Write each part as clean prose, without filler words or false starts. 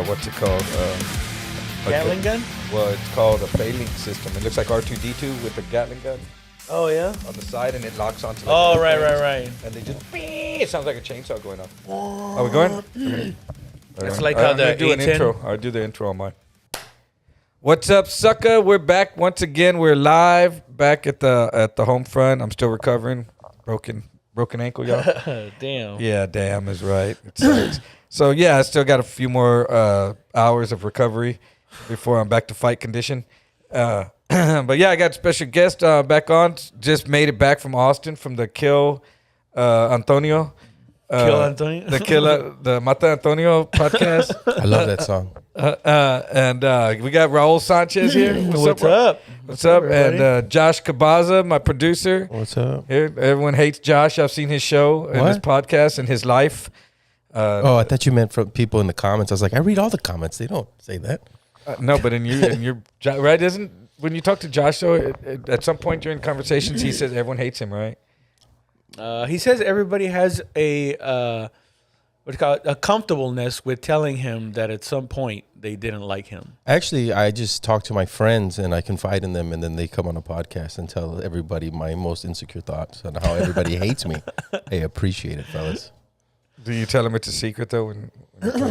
what's it called? Gatling gun? Well, it's called a failing system. It looks like R2-D2 with a Gatling gun Oh, yeah? on the side, and it locks onto. Oh, right. And they just. It sounds like a chainsaw going off. Are we going? It's like how the do an A10 intro. I'll do the intro on mine. What's up, sucker? We're back once again. We're live back at the home front. I'm still recovering. Broken ankle, y'all. Damn. Yeah, damn is right. It sucks. So yeah, I still got a few more hours of recovery before I'm back to fight condition. But yeah, I got a special guest back on. Just made it back from Austin from the Kill Antonio. Kill Antonio? The Mata Antonio podcast. I love that song. And we got Raul Sanchez here. What's up? What's up? everybody? And Josh Cabaza, my producer. What's up? Here, everyone hates Josh. I've seen his show and his podcast and his life. I thought you meant from people in the comments. I was like, I read all the comments. They don't say that. No, but in your right, isn't when you talk to Josh though, at some point during conversations he says everyone hates him, right? He says everybody has a what do you call it? A comfortableness with telling him that at some point they didn't like him. Actually, I just talk to my friends and I confide in them, and then they come on a podcast and tell everybody my most insecure thoughts and how everybody hates me. Hey, appreciate it, fellas. Do you tell him it's a secret though? When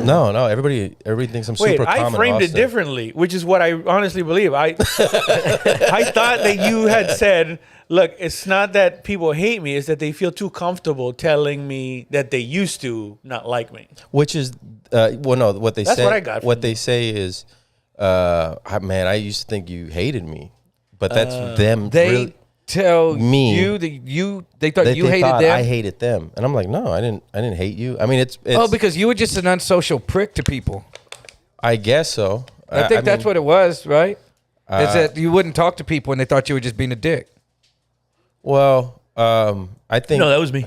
No, everybody thinks I'm super calm. I framed it differently, which is what I honestly believe. I thought that you had said, look, it's not that people hate me, it's that they feel too comfortable telling me that they used to not like me. Which is, what they say. That's what I got from What they say is, man, I used to think you hated me, but that's them. they really, tell me you that they thought you hated them. I hated them, and I'm like, no, I didn't hate you. I mean, it's because you were just an unsocial prick to people. I guess so. I think that's what it was, right? Is that you wouldn't talk to people and they thought you were just being a dick. Well, I think No, that was me.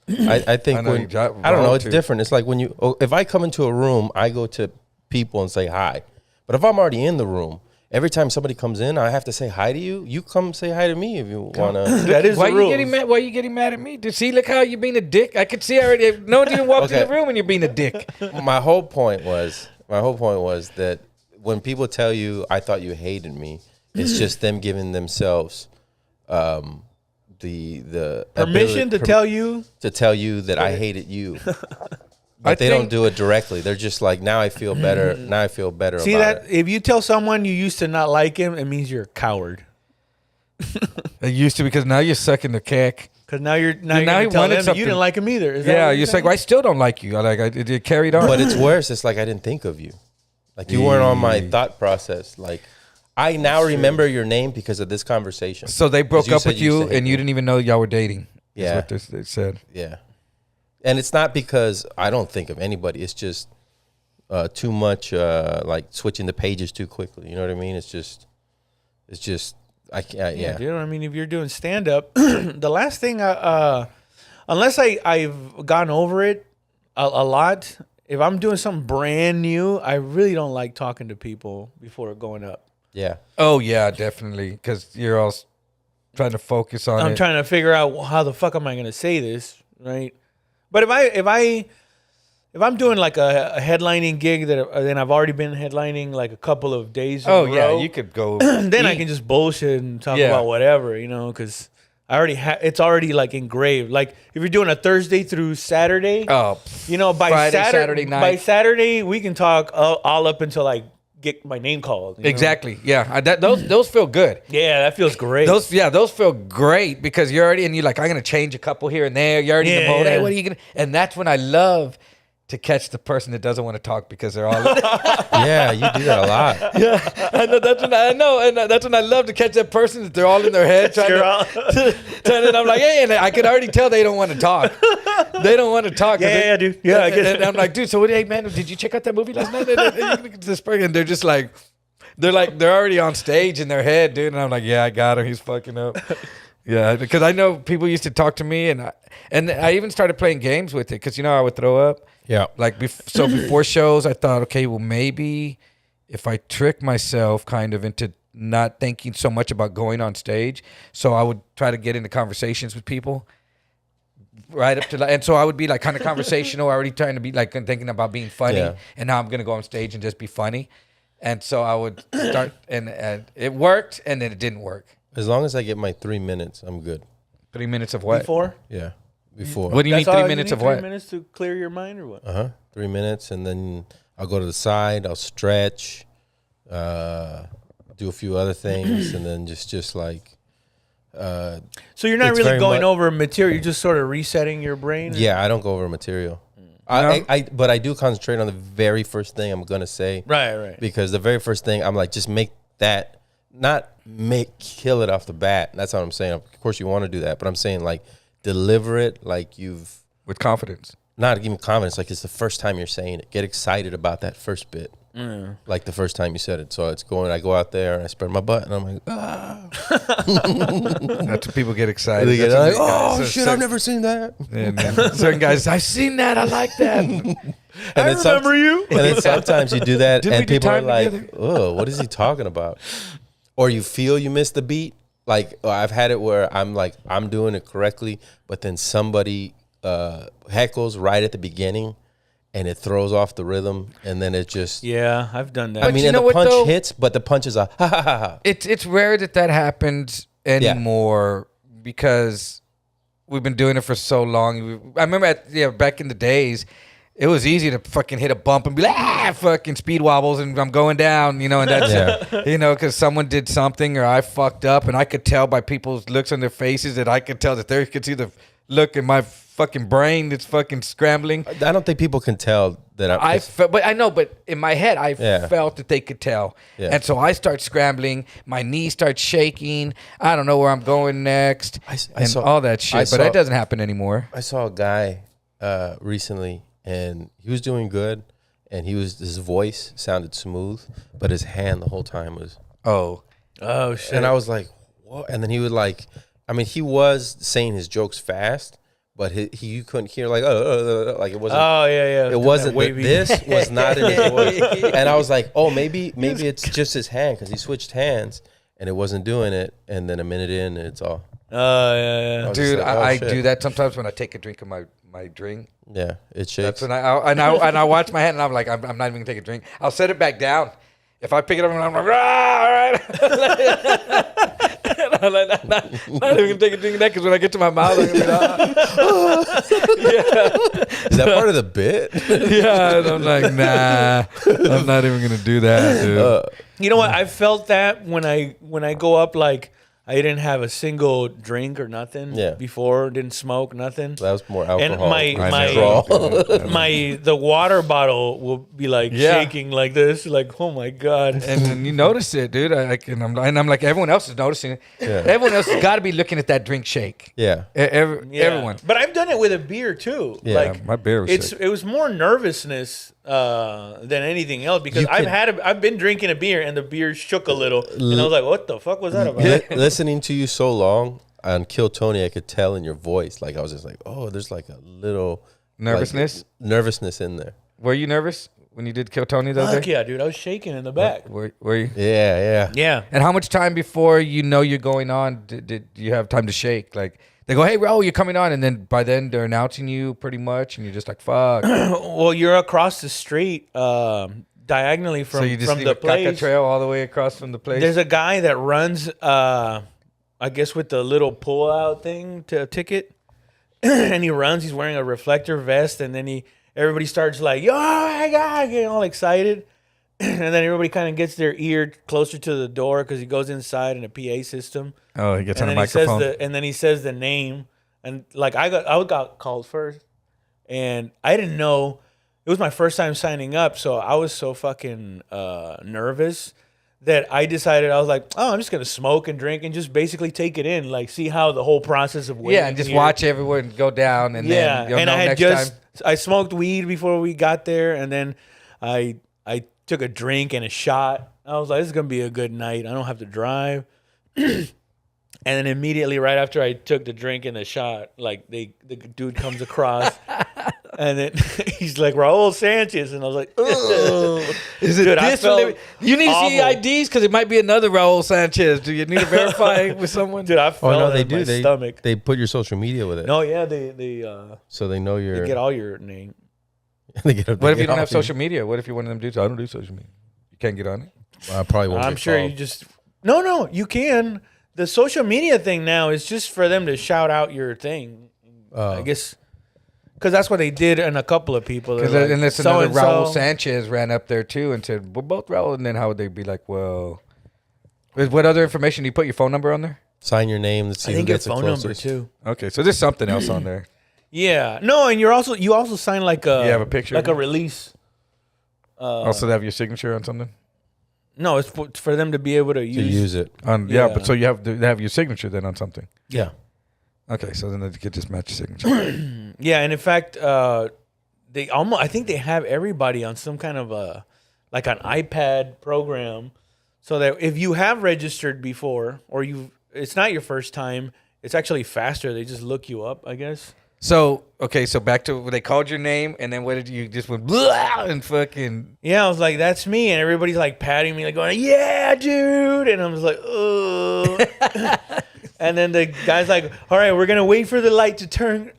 I think I know when, you got I don't know, wrong, it's too. different. It's like when if I come into a room, I go to people and say hi. But if I'm already in the room, every time somebody comes in, I have to say hi to you. You come say hi to me if you want to. That is Why the you rules. getting mad? Why you getting mad at me? Did see look how you being a dick? I could see already. No one even walked in Okay. the room and you're being a dick. My whole point was that when people tell you I thought you hated me, it's just them giving themselves the Permission ability- to tell you that I hated you. I But they think- don't do it directly. They're just like, now I feel better. Now I feel better See about that? it. If you tell someone you used to not like him, it means you're a coward. It used to because now you're sucking the cack. Because now you're now gonna he tell wanted them that you something. didn't like him either. Is that Yeah, what you're saying? like, well, I still don't like you. It carried on. But it's worse. It's like I didn't think of you. Like you weren't on my thought process. Like I now remember your name because of this conversation. So they broke 'Cause you up said with you you used to hate and you me. didn't even know y'all were dating. Yeah. That's what they said. Yeah. And it's not because I don't think of anybody. It's just too much like switching the pages too quickly. You know what I mean? It's just I can't. Yeah, Yeah. dude. I mean, if you're doing stand up, the last thing, unless I've gone over it a lot, if I'm doing something brand new, I really don't like talking to people before going up. Yeah. Oh yeah, definitely. Because you're all trying to focus on I'm it. trying to figure out how the fuck am I going to say this, right? But if I'm doing like a headlining gig then I've already been headlining like a couple of days. In Oh a yeah, row, you could go. then I eat. can just bullshit and talk Yeah. about whatever, because I already it's already like engraved. Like if you're doing a Thursday through Saturday, Oh, by Friday, Saturday Saturday night. by Saturday we can talk all up until I get my name called. you know? exactly. Yeah, those feel good. Yeah, that feels great. Those feel great because you're already and you're like, I'm gonna change a couple here and there. You're already in the Yeah, mode. Hey, yeah. what are you gonna? And that's when I love to catch the person that doesn't want to talk because they're all. Yeah. You do that a lot. I know that's when I love to catch that person that they're all in their head trying and I'm like, hey, and I could already tell they don't want to talk. They don't want to talk. Yeah, dude. Yeah, I get it. And I'm like, dude, so hey, man, did you check out that movie last night? This person, and they're just like, they're already on stage in their head, dude. And I'm like, yeah, I got him. He's fucking up. Yeah, because I know people used to talk to me, and I even started playing games with it because I would throw up. Yeah. Like so before shows, I thought, okay, well maybe if I trick myself kind of into not thinking so much about going on stage, so I would try to get into conversations with people right up to like, and so I would be like kind of conversational, already trying to be like thinking about being funny, Yeah. and now I'm gonna go on stage and just be funny, and so I would start, and it worked, and then it didn't work. As long as I get my 3 minutes, I'm good. 3 minutes of what? Before? Yeah, before. What do you That's need? 3 all minutes need, of what? 3 minutes to clear your mind or what? 3 minutes, and then I'll go to the side. I'll stretch, do a few other things, and then just like. So you're not It's really very going mu- over material. You're just sort of resetting your brain. Yeah, I don't go over material. No? But I do concentrate on the very first thing I'm gonna say. Right. Because the very first thing I'm like, just make that, not kill it off the bat. That's what I'm saying. Of course, you want to do that, but I'm saying like deliver it like you've With confidence. not giving confidence. Like it's the first time you're saying it. Get excited about that first bit. Like the first time you said it. So it's going. I go out there and I spread my butt and I'm like, That's what people get excited. They get That's like, what oh so- shit, so- I've never seen that. And then certain guys, I've seen that. I like that. And I then remember you. And then sometimes you do that, Didn't we and do people are time like, together? "Oh, what is he talking about?" Or you feel you missed the beat. Like I've had it where I'm like, I'm doing it correctly, but then somebody heckles right at the beginning, and it throws off the rhythm, and then it just. Yeah, I've done that. I mean, you and know the what, punch though? hits, but the punch is a ha ha ha ha. It's rare that happens anymore because we've been doing it for so long. I remember back in the days, it was easy to fucking hit a bump and be like, fucking speed wobbles and I'm going down, and that's because someone did something or I fucked up, and I could tell by people's looks on their faces that I could tell that they could see the look in my fucking brain that's fucking scrambling. I don't think people can tell that but in my head, I felt that they could tell. Yeah. And so I start scrambling. My knees start shaking. I don't know where I'm going next. All that shit. But that doesn't happen anymore. I saw a guy recently, and he was doing good, and his voice sounded smooth, but his hand the whole time was. Oh shit. And I was like, what? And then he would like, I mean, he was saying his jokes fast, but you couldn't hear like, like it wasn't. Oh yeah. It wasn't. wavy. This was not in his voice. And I was like, oh, maybe it's just his hand because he switched hands and it wasn't doing it. And then a minute in, it's all. Oh yeah. was dude, just like, I shit. do that sometimes when I take a drink of my drink. Yeah, it shakes. That's when I watch my hand and I'm like, I'm not even gonna take a drink. I'll set it back down. If I pick it up and I'm like, all right. I'm like, not even gonna take a drink of that because when I get to my mouth, I'm gonna be like, Is that part of the bit? yeah. And I'm like, nah, I'm not even gonna do that, dude. You know what? I felt that when I go up, like I didn't have a single drink or nothing before, didn't smoke, nothing. That was more alcohol. And the water bottle will be like shaking like this, like, oh my God. And then you notice it, dude. I'm like, everyone else is noticing it. Yeah. Everyone else has got to be looking at that drink shake. Yeah. Everyone. But I've done it with a beer too. Yeah, like my beer was sick. It was more nervousness than anything else because I've been drinking a beer and the beer shook a little and I was like, what the fuck was that about? Listening to you so long on Kill Tony, I could tell in your voice. Like I was just like, oh, there's like a little nervousness in there. Were you nervous when you did Kill Tony the other Fuck day? yeah, dude. I was shaking in the back. Were you? Yeah. And how much time before you're going on did you have time to shake? Like they go, hey, Raul, you're coming on, and then by then they're announcing you pretty much, and you're just like, fuck. Well, you're across the street, diagonally from So you just from leave the a caca place. trail all the way across from the place. There's a guy that runs, I guess, with the little pull-out thing to a ticket, and he runs. He's wearing a reflector vest, and then everybody starts like, "Yo, my God!" getting all excited, and then everybody kind of gets their ear closer to the door because he goes inside in a PA system. Oh, he gets on a He microphone. and then he says the name, and like I got called first, and I didn't know. It was my first time signing up, so I was so fucking nervous that I decided I was like, oh, I'm just gonna smoke and drink and just basically take it in, like see how the whole process of waiting. Yeah, and just watch everyone go down, and then you'll and know I had next just time. I smoked weed before we got there, and then I took a drink and a shot. I was like, this is gonna be a good night. I don't have to drive. And then immediately right after I took the drink and the shot, like the dude comes across And then he's like, Raul Sanchez. And I was like, ugh. Is it Dude, I this? felt You need to see awful. IDs because it might be another Raul Sanchez. Do you need to verify with someone? Dude, I Oh felt no, they in do. my They stomach. they put your social media with it, No, yeah, they so they know your. get all your name. they get, What if you don't have social media? What if you're one of them dudes? I don't do social media. You can't get on it. I probably won't. I'm get sure called. you just no, you can. The social media thing now is just for them to shout out your thing. I guess because that's what they did in a couple of people. They're like, And it's another so-and-so. Raul Sanchez ran up there too and said, "We're both Raul." And then how would they be like, "Well, what other information? Do you put your phone number on there?" sign your name. Let's see I who think your gets the phone number closest. too. Okay, so there's something else on there. Yeah, no, and you also sign like a You have a picture like of a it? release. Also, they have your signature on something. No, it's for them to be able to To use. use it. Yeah, Yeah. but so you have to have your signature then on something. Yeah. Okay, so then they could just match your signature. Yeah, and in fact, they almost I think they have everybody on some kind of a like an iPad program, so that if you have registered before or it's not your first time, it's actually faster. They just look you up, I guess. So okay, so back to when they called your name, and then what did you just went blah and fucking? Yeah, I was like, "That's me," and everybody's like patting me, like going, "Yeah, dude," and I was like, "Ugh." And then the guy's like, "All right, we're gonna wait for the light to turn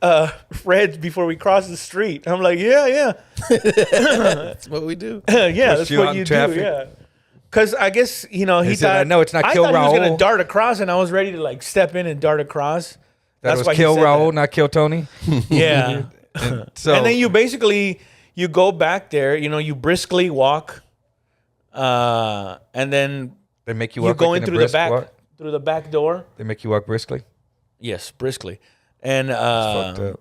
red before we cross the street." I'm like, "Yeah, That's what we do. yeah, that's you what on you traffic? do." Yeah, because I guess he He said, thought "I know it's not I kill thought he was gonna Raul." dart across, and I was ready to like step in and dart across. That That's was why he kill said Raul, that. not kill Tony. Yeah. So And then you go back there, you briskly walk, and then they make you you walk go like in a through the brisk back walk? through the back door. They make you walk briskly. Yes, briskly, and Fucked up.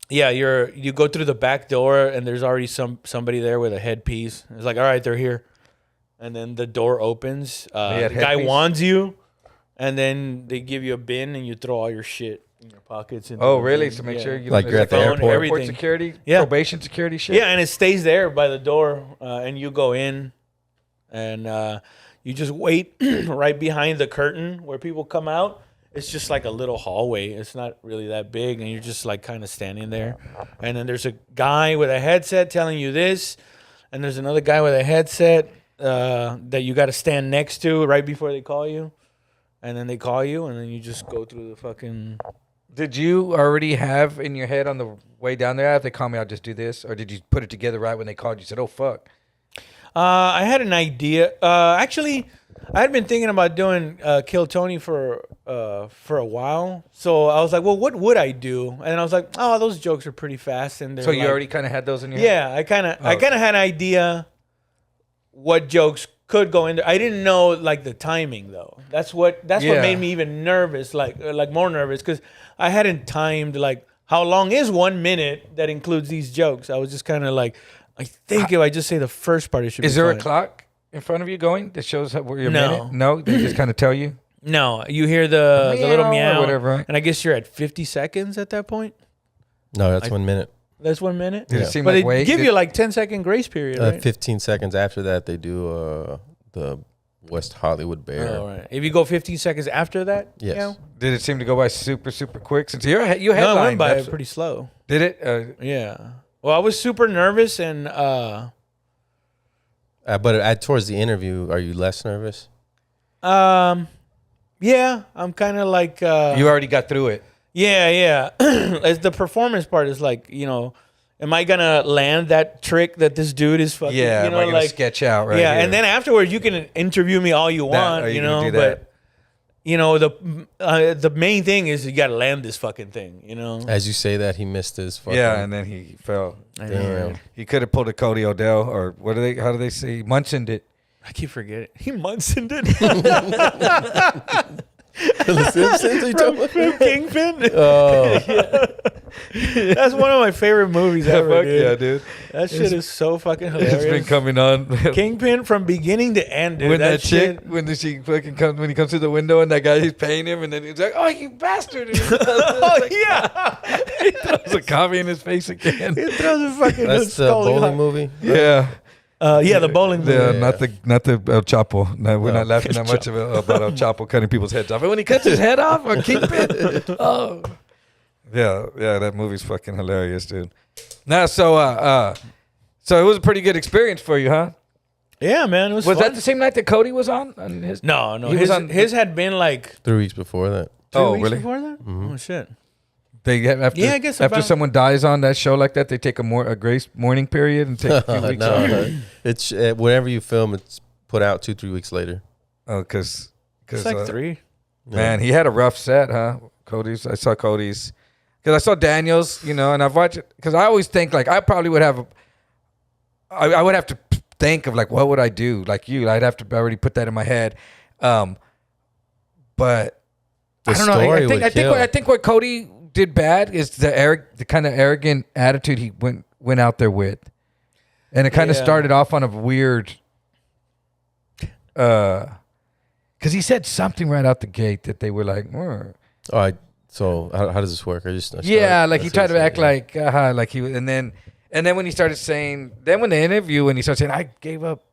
yeah, you go through the back door, and there's already somebody there with a headpiece. It's like, all right, they're here, and then the door opens. The had guy headpiece? wands you, and then they give you a bin, and you throw all your shit in your pockets. into Oh, the really? bin. So make Yeah. sure you Like there's you're at the phone, airport. Everything. security, Yeah. probation security shit. Yeah, and it stays there by the door, and you go in, and you just wait right behind the curtain where people come out. It's just like a little hallway. It's not really that big, and you're just like kind of standing there. And then there's a guy with a headset telling you this, and there's another guy with a headset that you got to stand next to right before they call you. And then they call you, and then you just go through the fucking... Did you already have in your head on the way down there, if they call me, I'll just do this? Or did you put it together right when they called you? Said, oh, fuck. I had an idea. Actually, I had been thinking about doing Kill Tony for a while. So I was like, well, what would I do? And I was like, oh, those jokes are pretty fast. And So you already kind of had those in your head? Yeah, I kind of had an idea what jokes could go in there. I didn't know like the timing though. That's what Yeah. made me even nervous, like more nervous, because I hadn't timed like how long is 1 minute that includes these jokes. I was just kind of like, I think if I just say the first part, it should. Is be there funny. a clock in front of you going that shows where your No. minute? No, they just kind of tell you. No, you hear the little Meow or meow, whatever, right? and I guess you're at 50 seconds at that point. No, that's 1 minute. That's 1 minute. Did it Yeah. seem But like they wait? give you like 10-second grace period, right? 15 seconds after that, they do the West Hollywood Bear. Oh, right. If you go 15 seconds after that, Yes. you know? Did it seem to go by super, super quick? Since you No, it headlined, went by that's- pretty slow. did it? Yeah. Well, I was super nervous, and But towards the interview, are you less nervous? yeah, I'm kind of like You already got through it. yeah. As the performance part is like, am I gonna land that trick that this dude is fucking? Yeah, you know, am I gonna like sketch out right yeah, here? and then afterwards you can interview me all you want, are you gonna do that? but the main thing is you gotta land this fucking thing, As you say that, he missed his fucking... Yeah, and then he fell. Damn. He could have pulled a Cody Odell, or how do they say? Munchened it. I keep forgetting. He Munson did. The Simpsons, you talking about? From Kingpin. Oh, That's one of my favorite movies ever, Fuck dude. yeah, dude. That shit is so fucking hilarious. It's been coming on. Kingpin from beginning to end, dude. When that chick, shit. when she fucking comes, when he comes through the window and that guy, he's paying him, and then he's like, "Oh, you bastard!" Oh yeah. He throws a coffee in his face again. He throws a fucking that's the skull bowling in- movie? Yeah, Yeah, the bowling movie. yeah, not the El Chapo. No, we're not laughing that much about El Chapo cutting people's heads off. And when he cuts his head off on Kingpin, oh, Yeah, that movie's fucking hilarious, dude. Now, so it was a pretty good experience for you, huh? Yeah, man. It was Was fun. that the same night that Cody was on? His? No. He was His on- had been like 3 weeks before that. 2 Oh, weeks really? before that. Oh shit. They after, Yeah, I guess after about- someone dies on that show like that, they take a grace mourning period and take a few weeks off. No, it's whenever you film, it's put out 2-3 weeks later. Oh, because It's like 3. man, he had a rough set, huh? Cody's. I saw Cody's because I saw Daniel's, and I've watched it because I always think like I probably would have. I would have to think of like what would I do like you. I'd have to already put that in my head, but The I don't know. story I would think kill. I think what Cody did bad is the kind of arrogant attitude he went out there with, and it kind of Yeah. started off on a weird. Because he said something right out the gate that they were like, "Mm." So how does this work? I start- Yeah, like he that's tried what to I'm act saying. like he, and then when he started saying, then when the interview, when he started saying, I gave up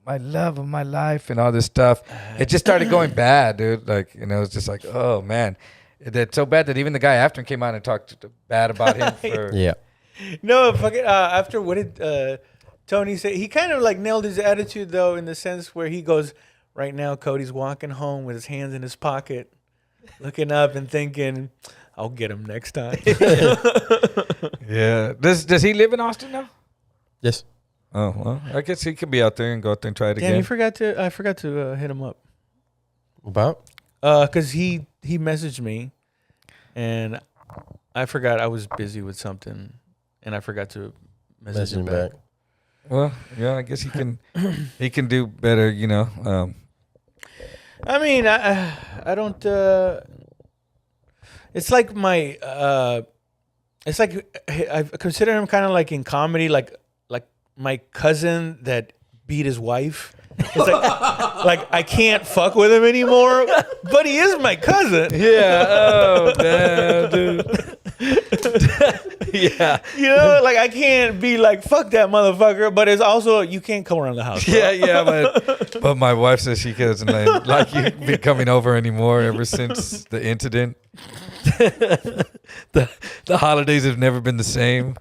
my love of my life and all this stuff, it just started going bad, dude. Like, it's just like, oh man, that's so bad that even the guy after him came out and talked bad about him for. Yeah. No, fucking. After what did Tony say? He kind of like nailed his attitude though, in the sense where he goes, right now Cody's walking home with his hands in his pocket, looking up and thinking, I'll get him next time. Yeah. Does he live in Austin now? Yes. Oh well, I guess he could be out there and go out there and try it Damn, again. I forgot to hit him up. About? Cause he messaged me, and I forgot I was busy with something, and I forgot to message him back. Well, yeah, I guess he can do better, I mean, I don't. It's like my. It's like I consider him kind of like in comedy, like my cousin that beat his wife. It's like I can't fuck with him anymore, but he is my cousin. Yeah. Oh, damn, dude. Yeah. Like I can't be like fuck that motherfucker, but it's also you can't come around the house. Bro. Yeah, but my wife says she doesn't like you be coming over anymore ever since the incident. the holidays have never been the same.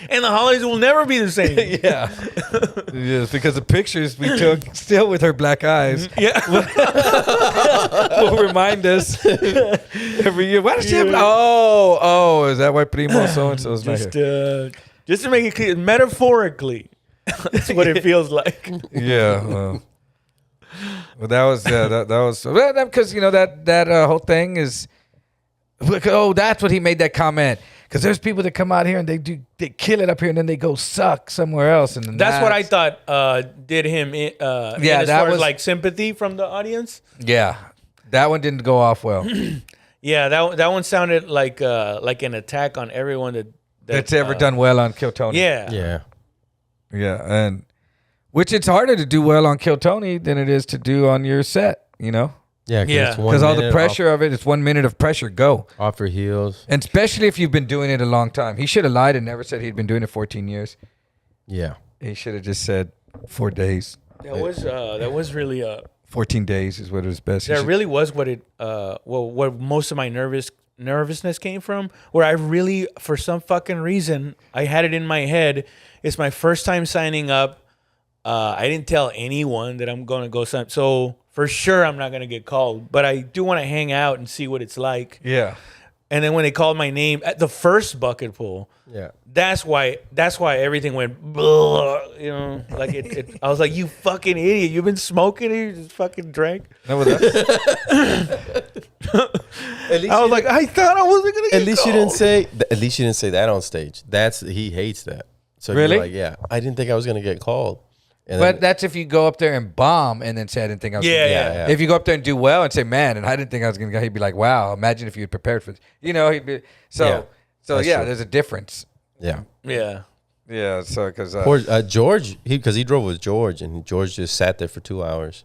And the holidays will never be the same. Yeah. Yes, because the pictures we took still with her black eyes Yeah. will remind us every year. Why does she have? Oh, is that why Primo so and so is not here? Just to make it clear, metaphorically, that's what it feels like. Yeah. Well, that was because that whole thing is. Oh, that's what he made that comment. Because there's people that come out here and they kill it up here and then they go suck somewhere else. And then That's what I thought did him in as that far was as like sympathy from the audience. Yeah, that one didn't go off well. Yeah, that one sounded like an attack on everyone That's ever done well on Kill Tony. Yeah. Yeah, and which it's harder to do well on Kill Tony than it is to do on your set, Yeah. Yeah. Because all the pressure of it, it's 1 minute of pressure, go. off your heels. And especially if you've been doing it a long time. He should have lied and never said he'd been doing it 14 years. Yeah. He should have just said 4 days. That was really 14 days is what it was best. He that should- really was what most of my nervousness came from. Where I really, for some fucking reason, I had it in my head. It's my first time signing up. I didn't tell anyone that I'm gonna go sign. So for sure, I'm not gonna get called. But I do want to hang out and see what it's like. Yeah. And then when they called my name at the first bucket pool, Yeah. that's why everything went, like it. I was like, you fucking idiot! You've been smoking and you just fucking drank. No, but I was like, I thought I wasn't gonna get At least you called. didn't say. At least you didn't say that on stage. He hates that. So you're Really? like, yeah, I didn't think I was gonna get called. And But then- that's if you go up there and bomb and then say, I didn't think I was Yeah, gonna yeah. yeah. If you go up there and do well and say, man, and I didn't think I was going to go, he'd be like, wow, imagine if you had prepared for this. He'd be, Yeah, that's true. there's a difference. yeah. Yeah. Yeah, so, because, Poor, George, because he drove with George, and George just sat there for 2 hours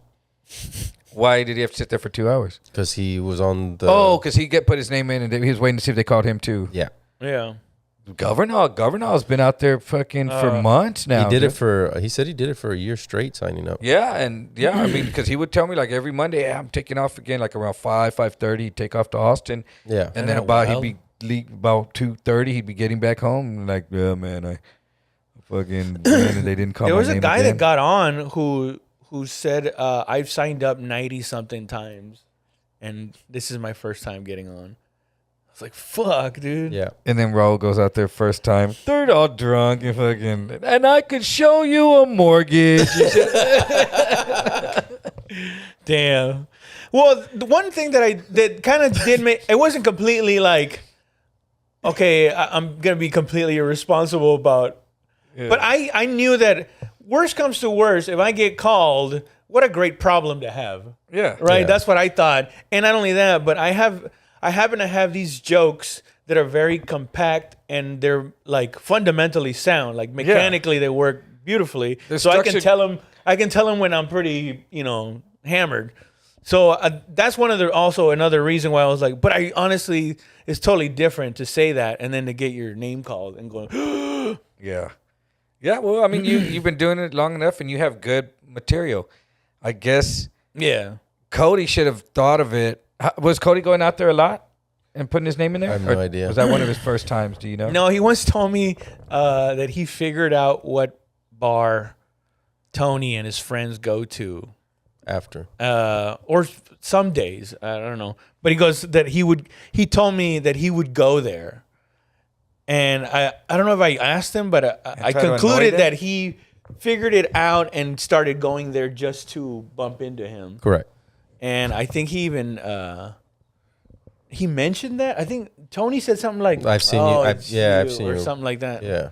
why did he have to sit there for 2 hours? because he was on the. Because he put his name in and he was waiting to see if they called him too. Yeah. Yeah. Governal's been out there fucking for months now. He did it for. He said he did it for a year straight, signing up. Yeah, I mean, because he would tell me like every Monday, I'm taking off again, like around 5:30. He'd take off to Austin. Yeah, and then he'd be about 2:30. He'd be getting back home. Like, yeah, man, I fucking man, they didn't call. There was my a name guy again. that got on who said I've signed up 90 something times, and this is my first time getting on. I was like, fuck, dude. yeah. And then Raul goes out there first time. They're all drunk and fucking. And I could show you a mortgage. Damn. Well, the one thing that kind of did make it wasn't completely like, okay, I'm gonna be completely irresponsible about. Yeah. But I knew that worst comes to worst, if I get called, what a great problem to have. Yeah. Right. Yeah. That's what I thought. And not only that, but I happen to have these jokes that are very compact and they're like fundamentally sound. Like mechanically, they work beautifully. They're so I structured- can tell them when I'm pretty, hammered. So that's another reason why I was like, but I honestly, it's totally different to say that and then to get your name called and going, Yeah. Yeah, well, I mean, you've been doing it long enough and you have good material. I guess yeah. Cody should have thought of it. Was Cody going out there a lot and putting his name in there? I have no idea. Was that one of his first times? Do you know? No, he once told me that he figured out what bar Tony and his friends go to. After. Or some days, I don't know. But he goes that he told me that he would go there. And I don't know if I asked him, but I try to concluded avoid it? that he figured it out and started going there just to bump into him. Correct. And I think he even he mentioned that. I think Tony said something like, I've seen you. I've seen or you. something like that. Yeah.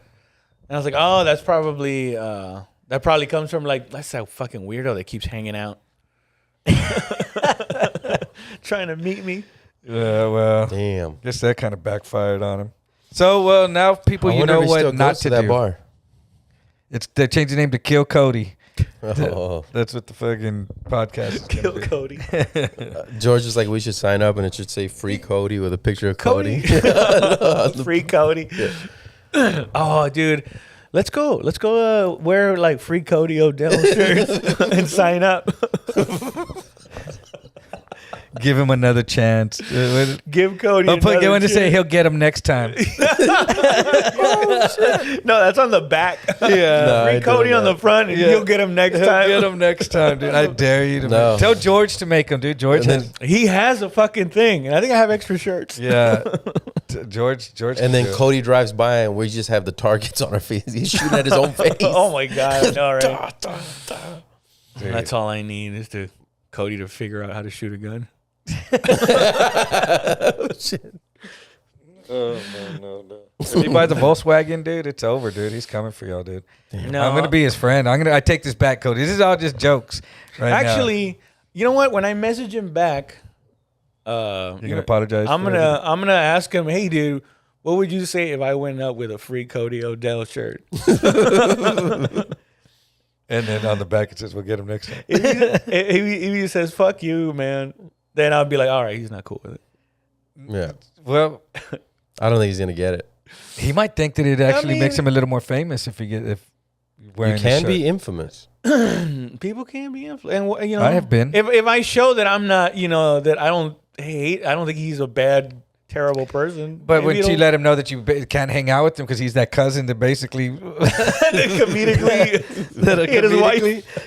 And I was like, oh, that's probably that probably comes from like that's that fucking weirdo that keeps hanging out, trying to meet me. Yeah, well, Damn. guess that kind of backfired on him. So, well, now people, I you wonder know if he still what not goes to that do. bar. They changed the name to Kill Cody. Oh. That's what the fucking podcast is gonna Kill be. Cody. George was like, we should sign up, and it should say "Free Cody" with a picture of Cody. Free Cody. Oh, dude. Let's go wear like Free Cody Odell shirts and sign up. Give him another chance. Give Cody I'll put another going to say chance. he'll get him next time. No, that's on the back. Yeah. No, I Free didn't Cody know on the that. front, and Yeah. he'll get him next He'll time. get him next time, dude. I dare you to No. tell George to make him, dude. George And has, He has a fucking thing, and I think I have extra shirts. yeah. George. And can then do it. Cody drives by, and we just have the targets on our face. He's shooting at his own face. Oh my god! All right. Dude. That's all I need is to Cody to figure out how to shoot a gun. No. If he buys a Volkswagen, dude, it's over, dude. He's coming for y'all, dude. No, I'm gonna be his friend. I take this back, Cody. This is all just jokes. Right actually. You know what? When I message him back, now. You're gonna apologize. I'm for gonna ask him, hey, dude, what would you say if I went up with a Free Cody Odell shirt? it. And then on the back it says, "We'll get him next time." if he says "fuck you, man," then I'll be like, all right, he's not cool with it. Yeah. Well, I don't think he's gonna get it. he might think that it actually mean- makes him a little more famous if You wearing the can shirt. be infamous. People can be influenced, and I have been. If I show that I'm not, that I don't think he's a bad, terrible person. But maybe when you it'll- let him know that you can't hang out with him because he's that cousin that basically comedically that hit his wife.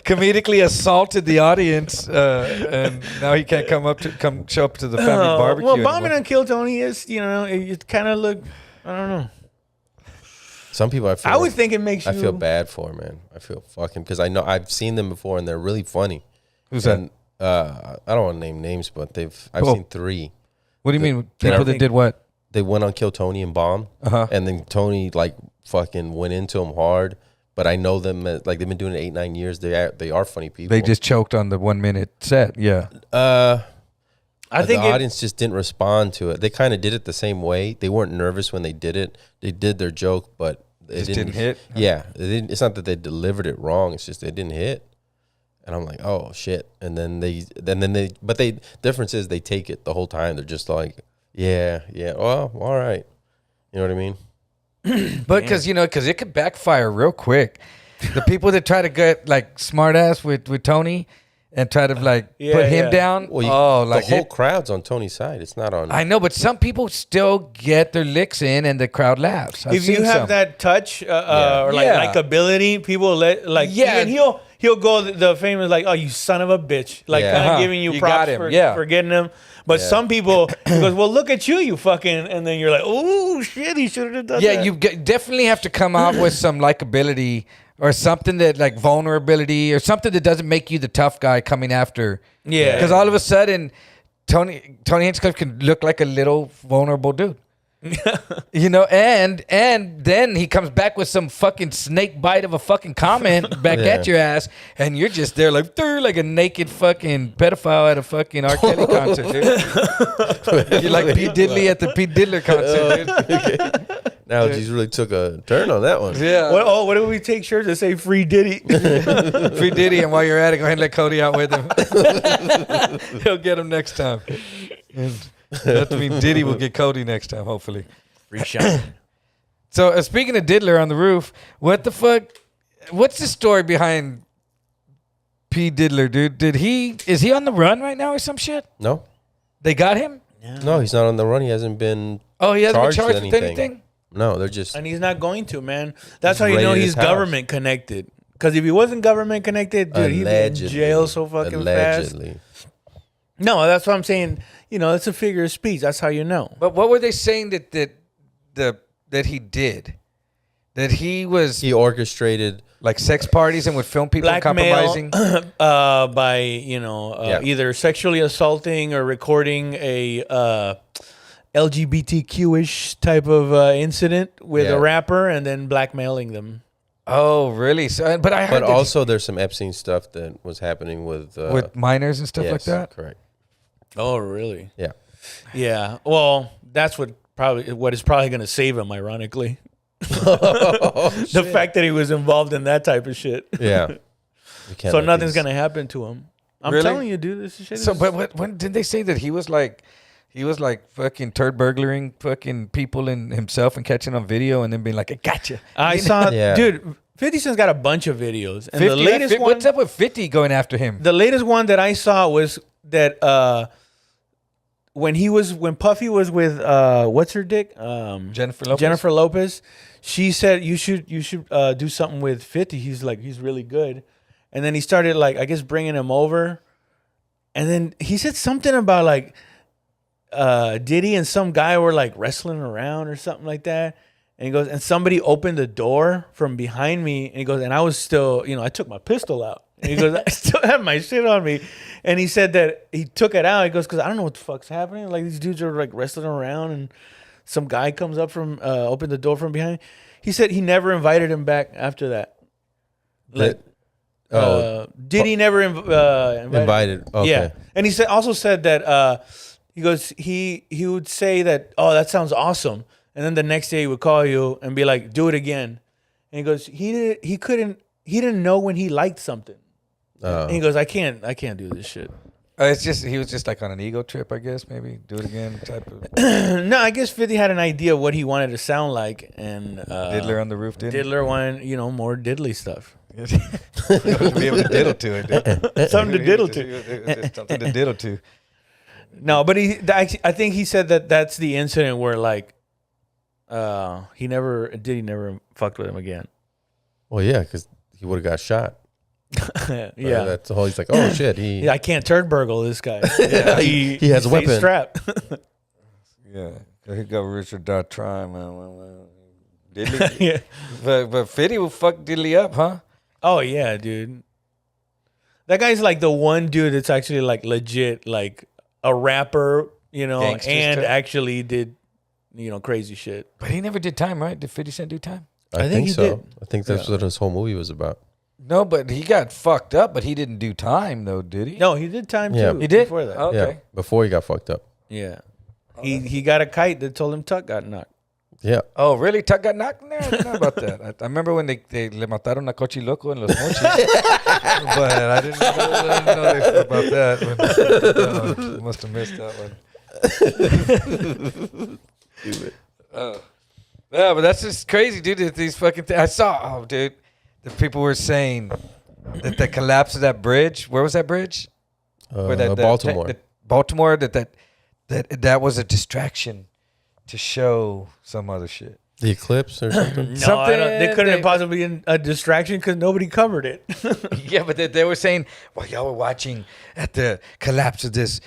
comedically assaulted the audience, and now he can't come show up to the family barbecue. Well, anymore. bombing on Kill Tony is, it kind of look. I don't know. Some people I feel. I would think it makes you. I feel bad for, man. I feel fucking because I know I've seen them before and they're really funny. Who's and, I don't want to name names, but I've Oh. seen 3. What do you mean? that People are- that did what? They went on Kill Tony and bombed, Uh-huh. and then Tony like fucking went into them hard. But I know them like they've been doing it 8-9 years. They are funny people. They just choked on the 1 minute set. Yeah. I think the audience just didn't respond to it. They kind of did it the same way. They weren't nervous when they did it. They did their joke, but it Just didn't hit? Yeah, it's not that they delivered it wrong. It's just it didn't hit. And I'm like, oh shit. And then the difference is they take it the whole time. They're just like, yeah, well, all right. You know what I mean? But because it could backfire real quick. The people that try to get like smart ass with Tony and try to like put him down. Well, the whole crowd's on Tony's side. It's not on. I know, but some people still get their licks in and the crowd laughs. If you have that touch or like likability, people and he'll go the famous like, oh, you son of a bitch, like kind of giving you props for getting him. But some people he goes, well, look at you, you fucking, and then you're like, oh shit, he should have done that. Yeah, you definitely have to come out with some likability or something that like vulnerability or something that doesn't make you the tough guy coming after. Yeah, because all of a sudden, Tony Hinchcliffe can look like a little vulnerable dude. and then he comes back with some fucking snake bite of a fucking comment back at your ass, and you're just there like a naked fucking pedophile at a fucking R. Kelly concert, dude. You're like P. Diddley at the P. Diddler concert, dude. Now he's really took a turn on that one. Yeah. What do we take shirts that say Free Diddy? Free Diddy, and while you're at it, go ahead and let Cody out with him. He'll get him next time. That means Diddy will get Cody next time, hopefully. Free shot. So speaking of Diddler on the roof, what the fuck? What's the story behind P. Diddler, dude? Is he on the run right now or some shit? No. They got him? No, he's not on the run. He hasn't been. Oh, he hasn't been charged with with anything? No, they're just. And he's not going to, man. That's how you know he's government connected. Because if he wasn't government connected, dude, he'd be in jail so fucking fast. No, that's what I'm saying. You know, it's a figure of speech. That's how you know. But what were they saying that he did? That he orchestrated like sex parties and would film people compromising by either sexually assaulting or recording a LGBTQ-ish type of incident with a rapper and then blackmailing them. Oh, really? So, but I heard. But also, there's some Epstein stuff that was happening with minors and stuff like that. Correct. Oh, really? Yeah. Yeah. Well, that's what is probably going to save him. Ironically, the fact that he was involved in that type of shit. Yeah. So nothing's going to happen to him. I'm telling you, dude. This shit. So, but when did they say that he was like fucking turd burglaring fucking people and himself and catching on video and then being like, I gotcha. I saw, dude, 50 Cent's got a bunch of videos. And 50, the latest one. What's up with 50 going after him? The latest one that I saw was that when Puffy was with, what's her dick? Jennifer Lopez. She said, you should do something with 50. He's really good. And then he started I guess bringing him over. And then he said something about Diddy and some guy were wrestling around or something like that. And he goes, and somebody opened the door from behind me. And he goes, and I was still, I took my pistol out. And he goes, I still have my shit on me. And he said that he took it out. He goes, because I don't know what the fuck's happening. These dudes are wrestling around and some guy comes up from, opened the door from behind. He said he never invited him back after that. Diddy never invited. Okay. Yeah. And he also said that, he goes, he would say that, oh, that sounds awesome. And then the next day he would call you and be like, do it again. And he goes, he didn't know when he liked something. And he goes, I can't do this shit. He was just on an ego trip, I guess, maybe. Do it again type of. No, I guess 50 had an idea of what he wanted to sound like. And Diddler on the roof, Diddler wanted, more diddly stuff. to be able to diddle to it, dude. Something to diddle to. Something to diddle to. No, but I think he said that's the incident where he never fucked with him again. Well, yeah, because he would have got shot. Yeah, that's all. He's like, oh shit, I can't turd burgle this guy. Yeah, he has a weapon. Strapped. Yeah, he got Richard Try, man. Diddley. Yeah, but 50 will fuck Diddley up, huh? Oh yeah, dude. That guy's the one dude that's actually legit, a rapper, Gangster and stuff. Actually did, crazy shit. But he never did time, right? Did 50 Cent do time? I think he so. did. I think that's what his whole movie was about. No, but he got fucked up, but he didn't do time, though, did he? No, he did time Yeah. too. He did? Before that. Okay. Yeah, before he got fucked up. Yeah. He got a kite that told him Tuck got knocked. Yeah. Oh, really? Tuck got knocked in there? I didn't know about that. I remember when they le mataron a Cochiloco en Los Mochis. But I didn't know about that. No, must have missed that one. Yeah, but that's just crazy, dude. That these fucking I saw, dude, the people were saying that the collapse of that bridge. Where was that bridge? Baltimore. Baltimore. That was a distraction to show some other shit. The eclipse or something? No, I don't, they couldn't have possibly been a distraction because nobody covered it. Yeah, but they were saying, well, y'all were watching at the collapse of this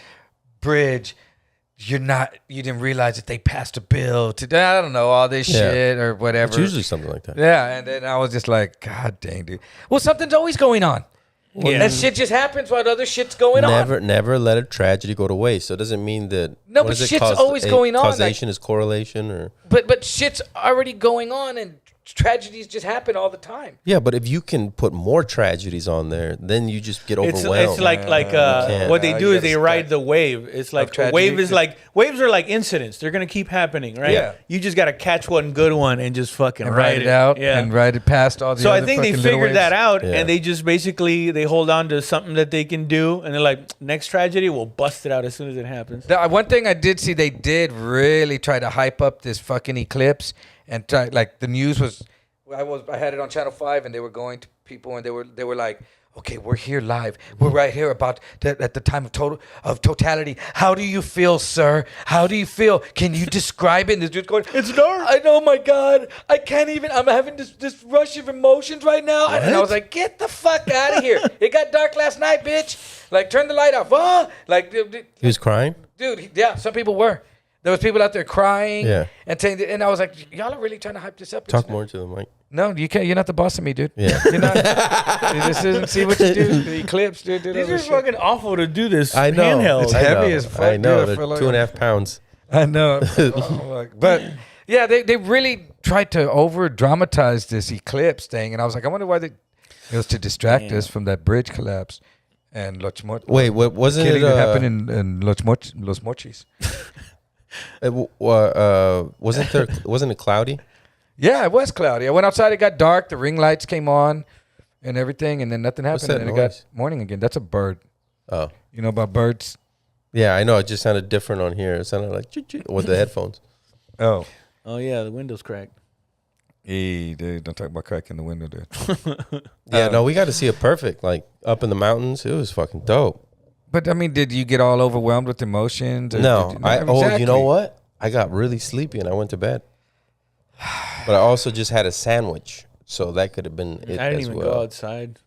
bridge. You didn't realize that they passed a bill to, I don't know, all this shit or whatever. It's usually something like that. Yeah, and then I was just like, God dang, dude. Well, something's always going on. Yeah. That shit just happens while other shit's going on. Never let a tragedy go to waste. So it doesn't mean that. No, but shit's always going on. Causation is correlation, or. But shit's already going on, and tragedies just happen all the time. Yeah, but if you can put more tragedies on there, then you just get overwhelmed. It's like what they do is they ride the wave. It's like a wave is like waves are like incidents. They're gonna keep happening, right? Yeah. You just gotta catch one good one and just fucking Ride it out, Yeah. and ride it past all the. So other I think they fucking little figured that waves. out, Yeah. and they just basically they hold on to something that they can do, and they're like, next tragedy, we'll bust it out as soon as it happens. One thing I did see, they did really try to hype up this fucking eclipse, and try, like the news was. I had it on Channel 5, and they were going to people, and they were like, okay, we're here live. We're right here about at the time of totality. How do you feel, sir? How do you feel? Can you describe it? And this dude's going, It's dark. I know, my God. I can't even. I'm having this rush of emotions right now. And I was like, get the fuck out of here. It got dark last night, bitch. Like, turn the light off. Like, He was crying? dude, yeah, some people were. There was people out there crying. Yeah. And I was like, y'all are really trying to hype this up. Talk more to the mic. No, you can't. You're not the boss of me, dude. Yeah. You're not. This isn't. See what you do. The eclipse, dude. These are fucking awful to do this. I know. Handheld. It's heavy as fuck. I know. Dude, I They're feel like 2.5 pounds. I know. But yeah, they really tried to over dramatize this eclipse thing, and I was like, I wonder why it was to distract us from that bridge collapse and Los Mochis. Wait, what wasn't Killing it? that happened in Los Mochis. Wasn't it cloudy? Yeah, it was cloudy. I went outside. It got dark. The ring lights came on, and everything, and then nothing happened. that And then it noise? got morning again. That's a bird. Oh, You know about birds? yeah, I know. It just sounded different on here. It sounded like with the headphones. Oh. Oh yeah, the window's cracked. Dude, don't talk about cracking the window, dude. Yeah, no, we got to see it perfect. Like up in the mountains, it was fucking dope. But I mean, did you get all overwhelmed with emotions? Or No, did you, you know exactly. what? I got really sleepy and I went to bed. But I also just had a sandwich, so that could have been it I didn't as even well. go outside.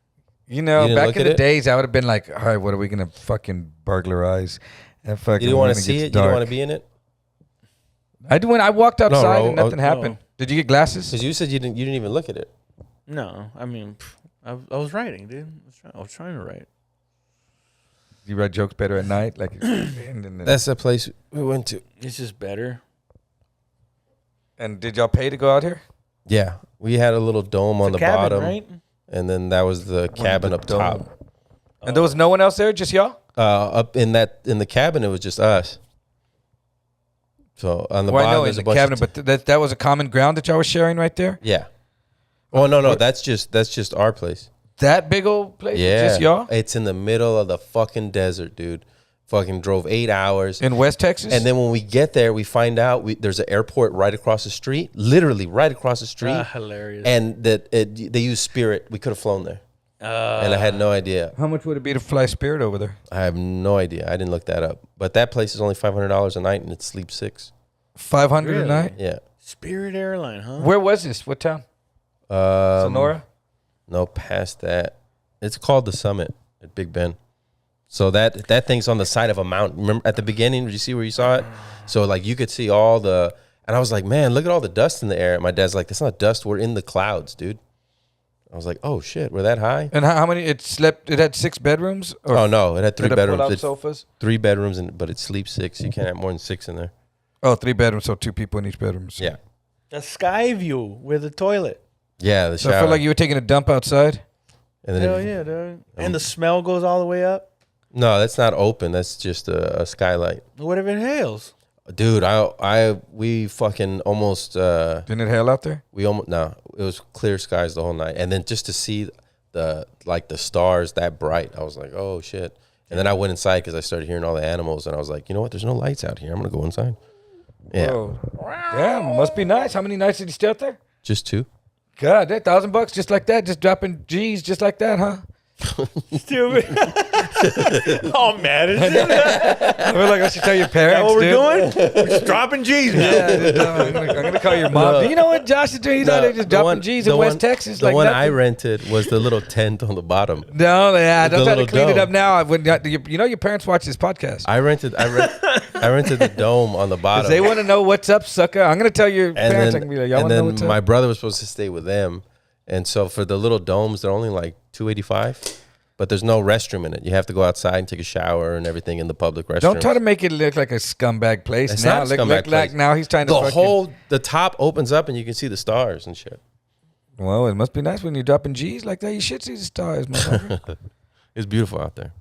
You know, You didn't back look in at the it? days, I would have been like, all right, what are we gonna fucking burglarize? And fucking You didn't want when to it see gets it. You didn't dark. want to be in it I walked outside Ro, and nothing happened. Did you get glasses? because you said you didn't even look at it. No, I mean, I was writing, dude. I was trying to write. You write jokes better at night, like. That's the place we went to. It's just better. And did y'all pay to go out here? Yeah, we had a little dome on the cabin, bottom, right? and then that was the cabin up top. And there was no one else there, just y'all. Up in the cabin, it was just us. So on the Well, I bottom, know there's in a the bunch cabinet, but that was a common ground that y'all were sharing right there. yeah. Oh no, that's just our place. That big old place, Yeah, just y'all It's in the middle of the fucking desert, dude. Fucking drove 8 hours. in West Texas. And then when we get there, we find out there's an airport right across the street, literally right across the street. Hilarious. And that they use Spirit. We could have flown there. And I had no idea. how much would it be to fly Spirit over there? I have no idea. I didn't look that up. But that place is only $500 a night, and it sleeps 6. 500 a Really? night. Yeah. Spirit Airline, huh? Where was this? What town? Sonora. No, past that. It's called the Summit at Big Bend. So that thing's on the side of a mountain. Remember at the beginning, did you see where you saw it? So like you could see all the, and I was like, man, look at all the dust in the air. And my dad's like, that's not dust. We're in the clouds, dude. I was like, oh shit, we're that high? And how many? It had 6 bedrooms. Or Oh no, it had 3 did it bedrooms. pull out It's sofas. 3 bedrooms, but it sleeps 6. You can't have more than 6 in there. Oh, 3 bedrooms, so 2 people in each bedroom. So. Yeah. A sky view with a toilet. Yeah, the So shower. I felt like you were taking a dump outside. and then Hell yeah, dude. And the smell goes all the way up. No, that's not open. That's just a skylight. What if it hails? Dude, we fucking almost Didn't it hail out there? no, it was clear skies the whole night. And then just to see the stars that bright, I was like, oh shit. And then I went inside because I started hearing all the animals, and I was like, you know what? There's no lights out here. I'm gonna go inside. Yeah. Whoa. Damn, must be nice. How many nights did you stay out there? Just 2. God, that $1,000 just like that, just dropping G's just like that, huh? Stupid. Oh man, is I feel like I should tell your parents. that what we're dude. doing? We're just dropping G's now. Yeah, I'm gonna call your mom. Do you know what Josh is doing? He's out there just dropping G's in West Texas. The like one nothing. I rented was the little tent on the bottom. No, yeah, don't try to little clean it dome. up now. When you know your parents watch this podcast. I rented the dome on the bottom. They want to know what's up, sucker. I'm gonna tell your and parents. I then, can be like, y'all want to know what's my up? brother was supposed to stay with them, and so for the little domes, they're only like $285. But there's no restroom in it. You have to go outside and take a shower and everything in the public restroom. Don't try to make it look like a scumbag place. It's now not a look scumbag like place. now he's trying to the top opens up and you can see the stars and shit. Well, it must be nice when you're dropping G's like that. You should see the stars, motherfucker. It's beautiful out there.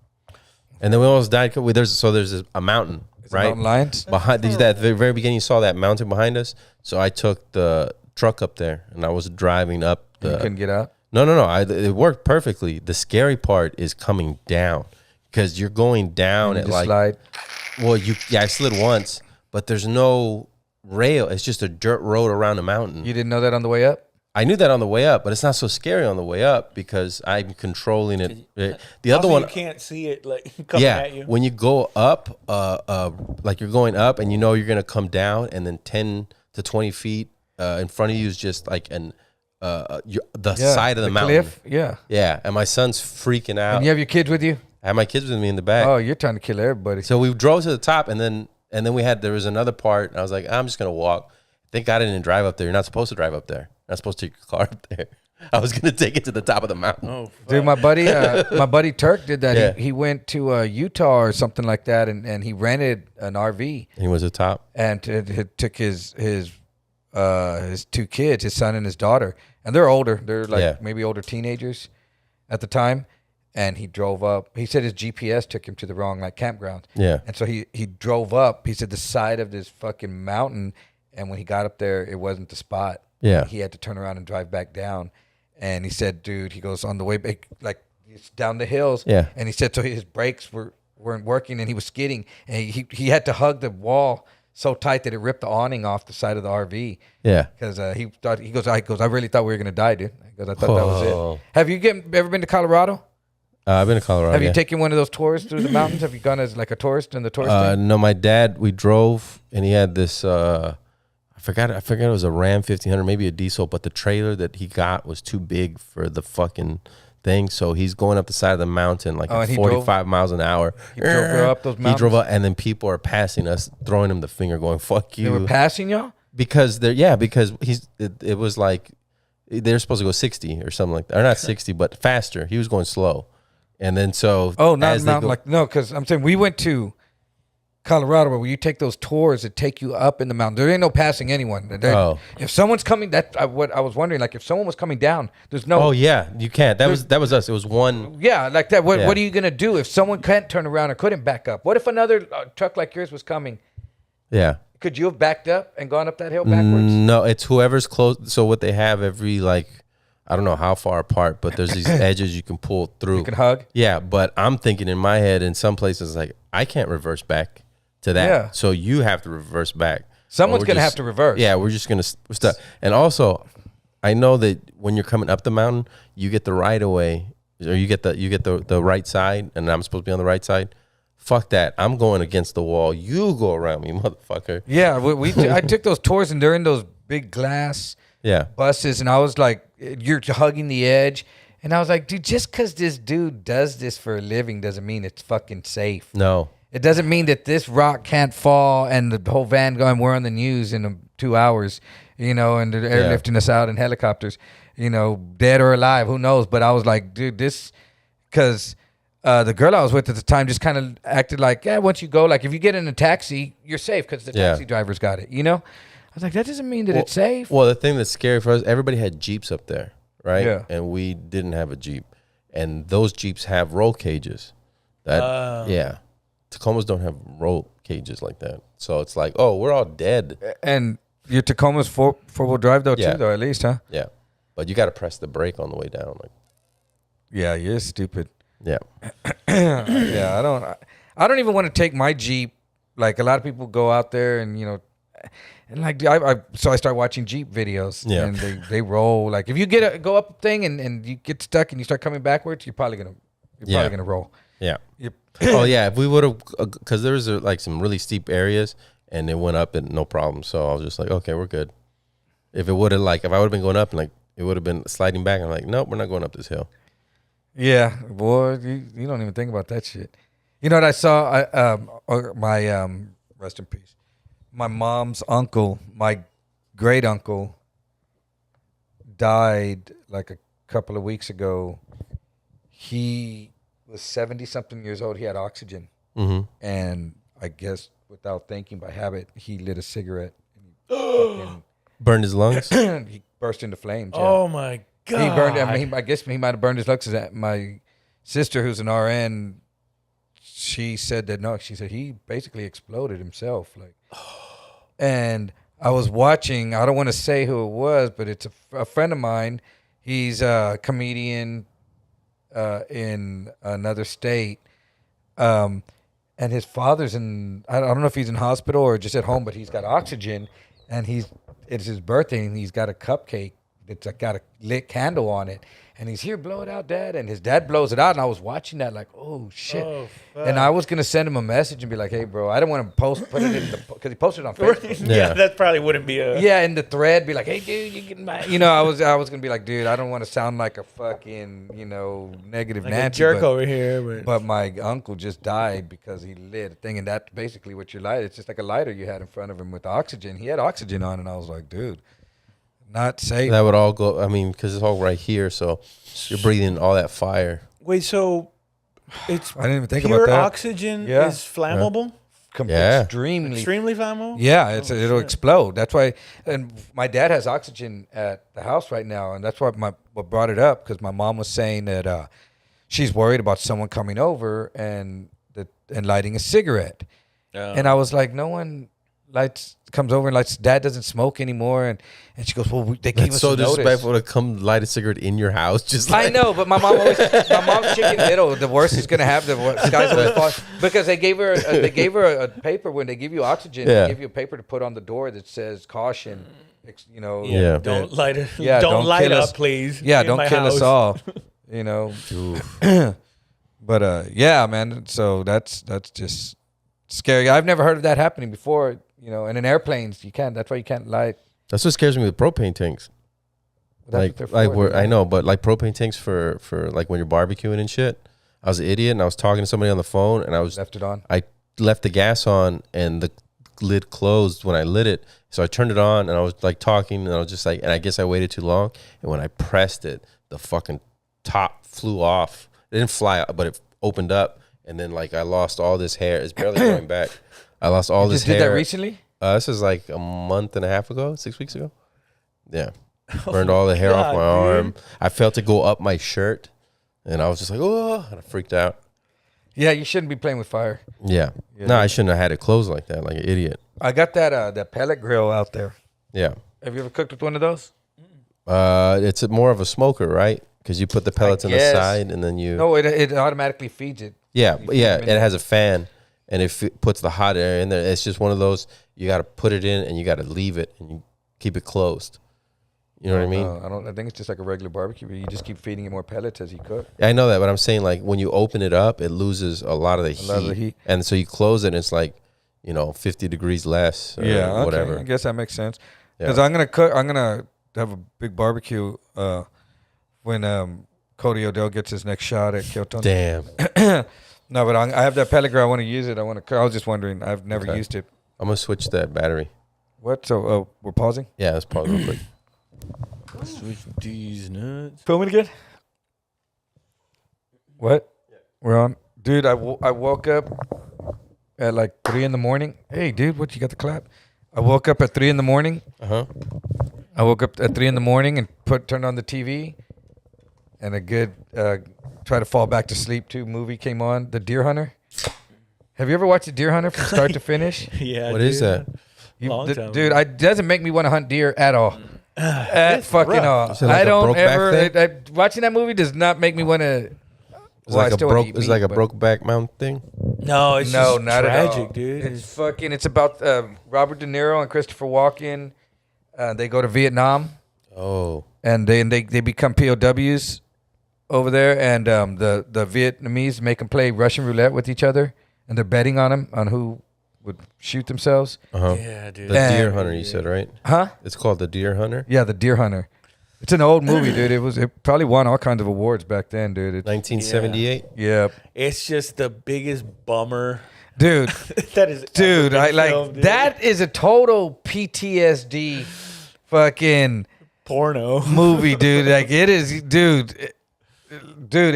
And then we almost died. There's a mountain, right? Mountain lions. Behind at the very beginning, you saw that mountain behind us. So I took the truck up there and I was driving up. You couldn't get out. No. It worked perfectly. The scary part is coming down because you're going down You at just like. slide. Well, I slid once, but there's no rail. It's just a dirt road around the mountain. You didn't know that on the way up? I knew that on the way up, but it's not so scary on the way up because I'm controlling it. The other Also, one, you can't see it like coming at you. when you go up, like you're going up, and you know you're gonna come down, and then 10 to 20 feet in front of you is just like the side of the mountain. Cliff? Yeah. Yeah, and my son's freaking out. And you have your kids with you? I have my kids with me in the back. Oh, you're trying to kill everybody. So we drove to the top, and then there was another part, and I was like, I'm just gonna walk. Thank God I didn't drive up there. You're not supposed to drive up there. You're not supposed to take your car up there. I was gonna take it to the top of the mountain. Oh, fuck. Dude, my buddy Turk did that. Yeah. He went to Utah or something like that, and he rented an RV He was at the top. and took his 2 kids, his son and his daughter, and they're older. They're like maybe older teenagers at the time. And he drove up. He said his GPS took him to the wrong campground. Yeah. And so he drove up. He said the side of this fucking mountain, and when he got up there, it wasn't the spot. Yeah. He had to turn around and drive back down. And he said, dude, he goes on the way back, like it's down the hills. Yeah. And he said so his brakes weren't working, and he was skidding, and he had to hug the wall so tight that it ripped the awning off the side of the RV. Yeah. Because he goes, I really thought we were gonna die, dude. Because I thought that was Whoa. it. Have you ever been to Colorado? I've been to Colorado. Have you yeah. taken one of those tours through the mountains? Have you gone as like a tourist in the tourist thing? No, my dad. We drove, and he had this. I forgot. It was a Ram 1500, maybe a diesel, but the trailer that he got was too big for the fucking thing. So he's going up the side of the mountain like at 45 miles an hour. He drove up those mountains? He drove up, and then people are passing us, throwing him the finger, going "fuck you." They were passing y'all? because it was like they're supposed to go 60 or something like that, or not 60, but faster. He was going slow, and then so Not as they mountain go- no, because I'm saying we went to Colorado where you take those tours that take you up in the mountain. There ain't no passing anyone. If someone's coming, what I was wondering, like if someone was coming down, there's no. Oh yeah, you can't. That was us. It was one. Yeah, like that. What Yeah. are you gonna do if someone can't turn around or couldn't back up? What if another truck like yours was coming? Yeah. Could you have backed up and gone up that hill backwards? No, it's whoever's close. So what they have every I don't know how far apart, but there's these edges you can pull through. You can hug. Yeah, but I'm thinking in my head in some places like I can't reverse back to that. Yeah. So you have to reverse back. Someone's Or we're gonna just- have to reverse. Yeah, we're just gonna stop. And also, I know that when you're coming up the mountain, you get the right of way, or you get the right side, and I'm supposed to be on the right side. Fuck that! I'm going against the wall. You go around me, motherfucker. Yeah, I took those tours and they're in those big glass Yeah. buses, and I was like, you're hugging the edge, and I was like, dude, just because this dude does this for a living doesn't mean it's fucking safe. No. It doesn't mean that this rock can't fall and the whole van going, we're on the news in 2 hours, and they're airlifting us out in helicopters, dead or alive, who knows? But I was like, dude, this, because the girl I was with at the time just kind of acted like, once you go, like if you get in a taxi, you're safe because the taxi driver's got it, I was like, that doesn't mean that it's safe. Well, the thing that's scary for us, everybody had Jeeps up there, right? Yeah. And we didn't have a Jeep. And those Jeeps have roll cages. Yeah. Tacomas don't have roll cages like that. So it's like, oh, we're all dead. And your Tacoma's four-wheel drive though, Yeah. too, though, at least, huh? Yeah. But you got to press the brake on the way down. Yeah, you're stupid. Yeah. Yeah, I don't even want to take my Jeep. Like a lot of people go out there and And like, so I start watching Jeep videos, Yeah. and they roll. Like, if you go up a thing and you get stuck and you start coming backwards, you're probably gonna roll. Yeah. Oh yeah. If we would have, because there was like some really steep areas, and it went up and no problem. So I was just like, okay, we're good. If I would have been going up and like it would have been sliding back, I'm like, nope, we're not going up this hill. Yeah, boy, you don't even think about that shit. You know what I saw? My rest in peace. My mom's uncle, my great uncle, died like a couple of weeks ago. He was 70-something years old. He had oxygen. Mm-hmm. And I guess without thinking, by habit, he lit a cigarette. And Burned his lungs. he burst into flames. Yeah. Oh my God. He burned. I guess he might have burned his lungs. My sister, who's an RN, she said that no. She said he basically exploded himself. Like, and I was watching. I don't want to say who it was, but it's a friend of mine. He's a comedian in another state, and his father's in. I don't know if he's in hospital or just at home, but he's got oxygen, and it's his birthday, and he's got a cupcake. It's like got a lit candle on it, and he's here, blow it out, Dad. And his dad blows it out, and I was watching that like, oh shit. Oh, and I was gonna send him a message and be like, hey, bro, I don't want to put it in the because he posted it on Facebook. Yeah, that probably wouldn't be a. Yeah, in the thread, be like, hey, dude, you getting my, I was gonna be like, dude, I don't want to sound like a fucking, negative Like Nancy, a jerk over here, but my uncle just died because he lit a thing, and that's basically what your light. It's just like a lighter you had in front of him with oxygen. He had oxygen on, and I was like, dude. Not safe. That would all go. I mean, because it's all right here, so you're breathing all that fire. Wait, so it's I didn't even think pure about that. oxygen Yeah. is flammable? Yeah. Extremely Flammable? Yeah, it'll explode. That's why. And my dad has oxygen at the house right now, and that's what brought it up, because my mom was saying that she's worried about someone coming over and lighting a cigarette. And I was like, no one comes over and lights. Dad doesn't smoke anymore, and she goes, well, they gave It's us so a notice. disrespectful to come light a cigarette in your house. Just I know, but my mom's chicken little. The worst is gonna have the sky's always falling, because they gave her a paper when they give you oxygen. Yeah. They give you a paper to put on the door that says caution. Yeah. Don't light it. Yeah, don't light kill up, us. please. Yeah, in don't my kill us house. all. But yeah, man. So that's just scary. I've never heard of that happening before. And in airplanes you can't. That's why you can't light. That's what scares me with propane tanks. That's what they're for, I know, but like propane tanks for like when you're barbecuing and shit. I was an idiot, and I was talking to somebody on the phone, and left it on. I left the gas on, and the lid closed when I lit it. So I turned it on, and I was like talking, and I was just like, and I guess I waited too long. And when I pressed it, the fucking top flew off. It didn't fly out, but it opened up, and then like I lost all this hair. It's barely going back. I lost all this Just hair. did that recently? This is like a month and a half ago, 6 weeks ago. Yeah. Burned all the hair off my God, arm. I felt it go up my shirt, and I was just like, oh, and I freaked out. Yeah, you shouldn't be playing with fire. Yeah. No, I shouldn't have had it closed like that, like an idiot. I got that pellet grill out there. Yeah. Have you ever cooked with one of those? It's more of a smoker, right? Because you put the pellets on the guess. side, and then you. No, it automatically feeds it. Yeah, You but yeah, feed and them it in has a fan, and it puts the hot air in there. It's just one of those, you got to put it in, and you got to leave it, and you keep it closed. You know what I mean? I think it's just like a regular barbecue. But you just keep feeding it more pellets as you cook. I know that, but I'm saying like when you open it up, it loses a lot of the heat. And so you close it, and it's like, 50 degrees less or whatever. Okay. I guess that makes sense. Because I'm gonna have a big barbecue when Cody Odell gets his next shot at Kyoto. Damn. No, but I have that pellet grill. I want to use it. I was just wondering. I've never used it. I'm gonna switch that battery. What? So we're pausing? Yeah, let's pause real quick. Switch these nuts. Filming again? What? Yeah. We're on. Dude, I woke up at like 3 a.m. Hey, dude, what, you got the clap? I woke up at 3 a.m. Uh-huh. I woke up at 3 a.m. and turned on the TV, and a good try to fall back to sleep too movie came on, The Deer Hunter. Have you ever watched The Deer Hunter from start to finish? Yeah. What is that? Dude, it doesn't make me want to hunt deer at all. At fucking all. Is it like I a don't Brokeback ever. Watching that movie does not make me want to. It's like a Brokeback Mountain thing. No, it's No, just not at all. tragic, dude. It's fucking. It's about Robert De Niro and Christopher Walken. They go to Vietnam Oh, and they become POWs over there, and the Vietnamese make them play Russian roulette with each other, and they're betting on them on who would shoot themselves. Yeah, dude. The Deer And- Hunter, you said, right? Huh? It's called The Deer Hunter. Yeah, the Deer Hunter. It's an old movie, dude. It probably won all kinds of awards back then, dude. 1978. Yeah, It's just the biggest bummer. dude. That is, Dude, ever I been like filmed, dude. that is a total PTSD fucking porno. movie, dude. Like it is, dude. Dude,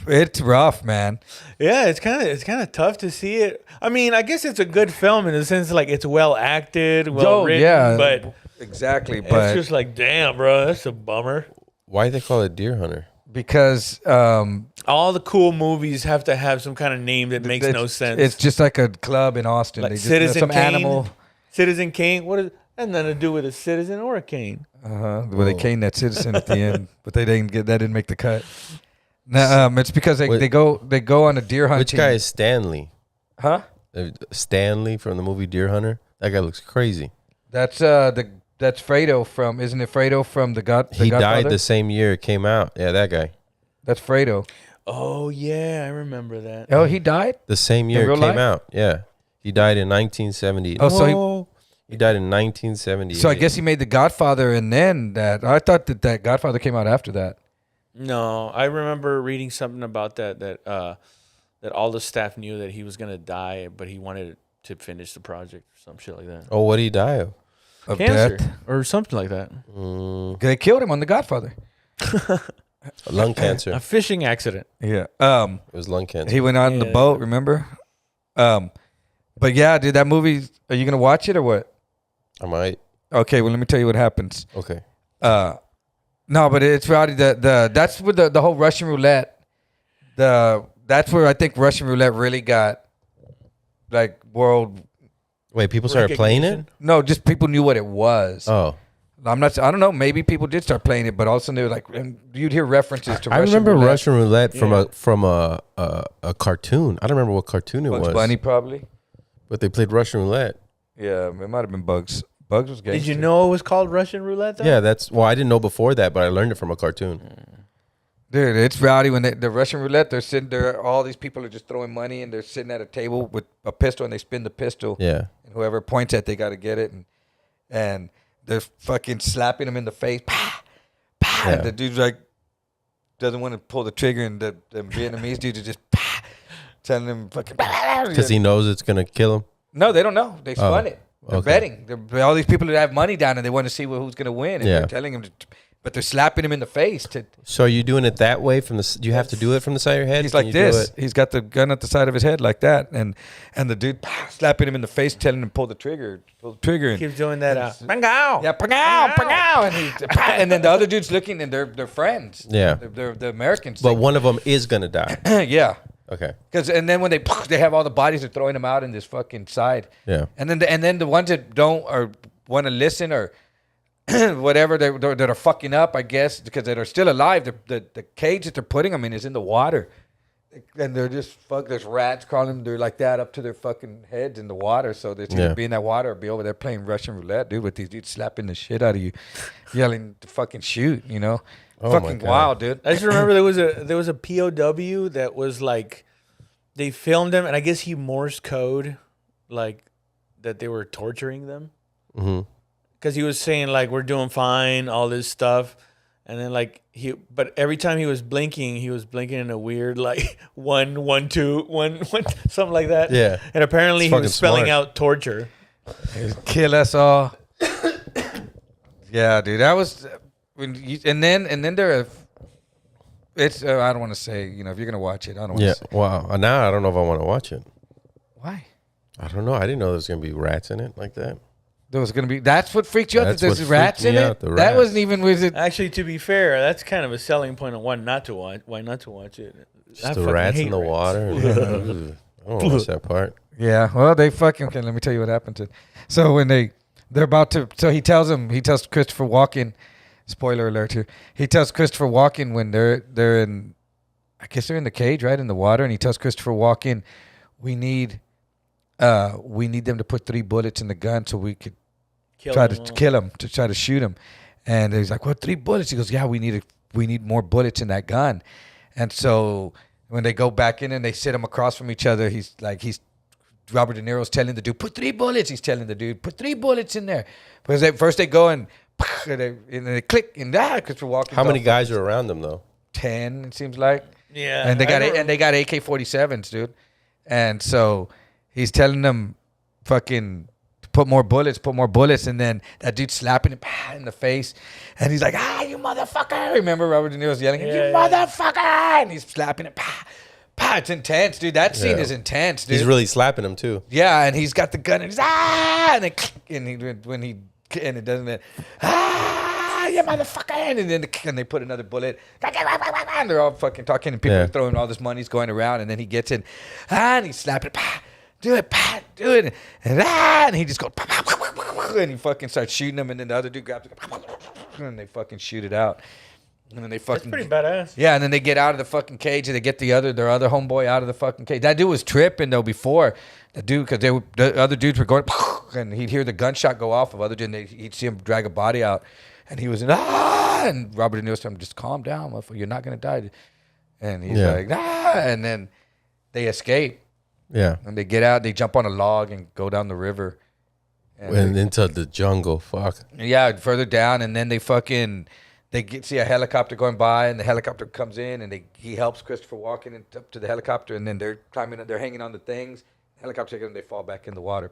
it's rough, man. Yeah, it's kind of tough to see it. I mean, I guess it's a good film in the sense like it's well acted, well written, but exactly. it's But just like, damn, bro, that's a bummer. Why do they call it Deer Hunter? because All the cool movies have to have some kind of name that makes no sense. It's just like a club in Austin. Like They just Citizen some Kane. animal. Citizen Kane. What is? That has nothing to do with a citizen or a cane. Where they caned that citizen at the end, but they didn't get that. Didn't make the cut. No, it's because they go on a deer hunt. Which guy is Stanley? Huh? Stanley from the movie Deer Hunter. That guy looks crazy. That's that's Fredo from. Isn't it Fredo from the He died Godfather? the same year it came out. Yeah, that guy. That's Fredo. Oh yeah, I remember that. Oh, he died. The same year real it came life? out. Yeah, he died in 1970. Oh, so He died in 1978. so I guess he made the Godfather, and then that. I thought that Godfather came out after that. No, I remember reading something about that all the staff knew that he was gonna die, but he wanted to finish the project or some shit like that. Oh, what did he die of? Of Cancer death. or something like that. They killed him on the Godfather. Lung cancer. A fishing accident. Yeah. It was lung cancer. He went out in the Yeah. boat. Remember? But yeah, dude, that movie. Are you gonna watch it or what? I might. Okay. Well, let me tell you what happens. Okay. No, but it's rowdy. That's where the whole Russian roulette. That's where I think Russian roulette really got like world. Wait, people started playing it? No, just people knew what it was. Oh. I'm not. I don't know. Maybe people did start playing it, but all of a sudden they were like, and you'd hear references to. I Russian remember roulette. Russian roulette from a cartoon. I don't remember what cartoon it Bugs was. Bunny probably. But they played Russian roulette. Yeah, it might have been Bugs. Bugs was gangster. Did you know it was called Russian roulette though? Yeah, I didn't know before that, but I learned it from a cartoon. Dude, it's rowdy when the Russian roulette. They're sitting there. All these people are just throwing money, and they're sitting at a table with a pistol, and they spin the pistol. Yeah. And whoever points at, they got to get it, and they're fucking slapping him in the face. Pah, pah. Yeah. And the dude's like doesn't want to pull the trigger, and the Vietnamese dudes are just telling him fucking. Because he knows it's going to kill him. No, they don't know. They spun it. They're okay. betting. All these people that have money down, and they want to see who's going to win. And they're telling him, but they're slapping him in the face. So are you doing it that way from the? Do you have to do it from the side of your head? He's Can like you do this. it? He's got the gun at the side of his head like that, and the dude slapping him in the face, telling him pull the trigger, and Keeps doing that. Pangao. yeah, pang-ow, pang-ow, and then the other dude's looking, and they're friends. Yeah. they're the Americans. But one of them is going to die. yeah, Okay. and then when they have all the bodies, they're throwing them out in this fucking side. Yeah. And then the ones that don't or want to listen or whatever that are fucking up, I guess, because that are still alive. The cage that they're putting them in is in the water, and they're just There's rats crawling. They're like that up to their fucking heads in the water. So they're either be in that water or be over there playing Russian roulette, dude, with these dudes slapping the shit out of you, yelling to fucking shoot. You know, Oh my fucking God. wild, dude. I just remember there was a POW that was like, they filmed him, and I guess he Morse code, like that they were torturing them. Mm-hmm. Because he was saying like we're doing fine, all this stuff, and then like but every time he was blinking in a weird like 1 1 2 1 1 something like that. Yeah. And apparently It's he was spelling fucking smart. out torture. Kill us all. Yeah, dude, that was and then there are. It's I don't want to say, if you're gonna watch it, I don't want to Yeah. say. Wow. Now I don't know if I want to watch it. Why? I don't know. I didn't know there was going to be rats in it like that. There was gonna be. That's what freaked you out. That That's there's what rats freaked in me it. out, the That rats. wasn't even. Was it? Actually, to be fair, that's kind of a selling point on why not to watch it. I Just the fucking rats hate in the rats. water. Ugh. I don't want to watch that part. Yeah. Well, they fucking. Okay, let me tell you what happened to. So when they're about to. So he tells Christopher Walken. Spoiler alert here. He tells Christopher Walken when they're in. I guess they're in the cage, right, in the water, and he tells Christopher Walken, we need them to put 3 bullets in the gun so we could try to kill him, to try to shoot him. And he's like, "What, 3 bullets?" He goes, "Yeah, we need more bullets in that gun." And so when they go back in and they sit them across from each other, he's Robert De Niro's telling the dude, "Put 3 bullets." He's telling the dude, "Put 3 bullets in there." Because first they go and they click and Christopher Walken. How many guys are around them though? 10, it seems like. Yeah. And they got AK-47s, dude. And so he's telling them, fucking, put more bullets, and then that dude's slapping him in the face, and he's like, "You motherfucker!" Remember Robert De Niro's yelling, "You motherfucker!" And he's slapping him. It's intense, dude. That scene is intense, dude. He's really slapping him too. Yeah, and he's got the gun, and he's and it doesn't, you motherfucker, and then they put another bullet, and they're all fucking talking, and people are throwing all this money's going around, and then he gets in, and he's slapping, do it, and he just goes, and he fucking starts shooting them, and then the other dude grabs it, and they fucking shoot it out. And then they fucking... That's pretty badass. Yeah, and then they get out of the fucking cage, and they get their other homeboy out of the fucking cage. That dude was tripping, though, before. The dude, because the other dudes were going, and he'd hear the gunshot go off of other dude, and he'd see him drag a body out. And he was in, and Robert De Niro told him, "Just calm down, motherfucker. You're not going to die." And he's like, and then they escape. Yeah. And they get out, they jump on a log and go down the river. And into the jungle, fuck. Yeah, further down, and then they see a helicopter going by, and the helicopter comes in, and he helps Christopher Walken up to the helicopter, and then they're climbing, they're hanging on the things. Helicopter, and they fall back in the water.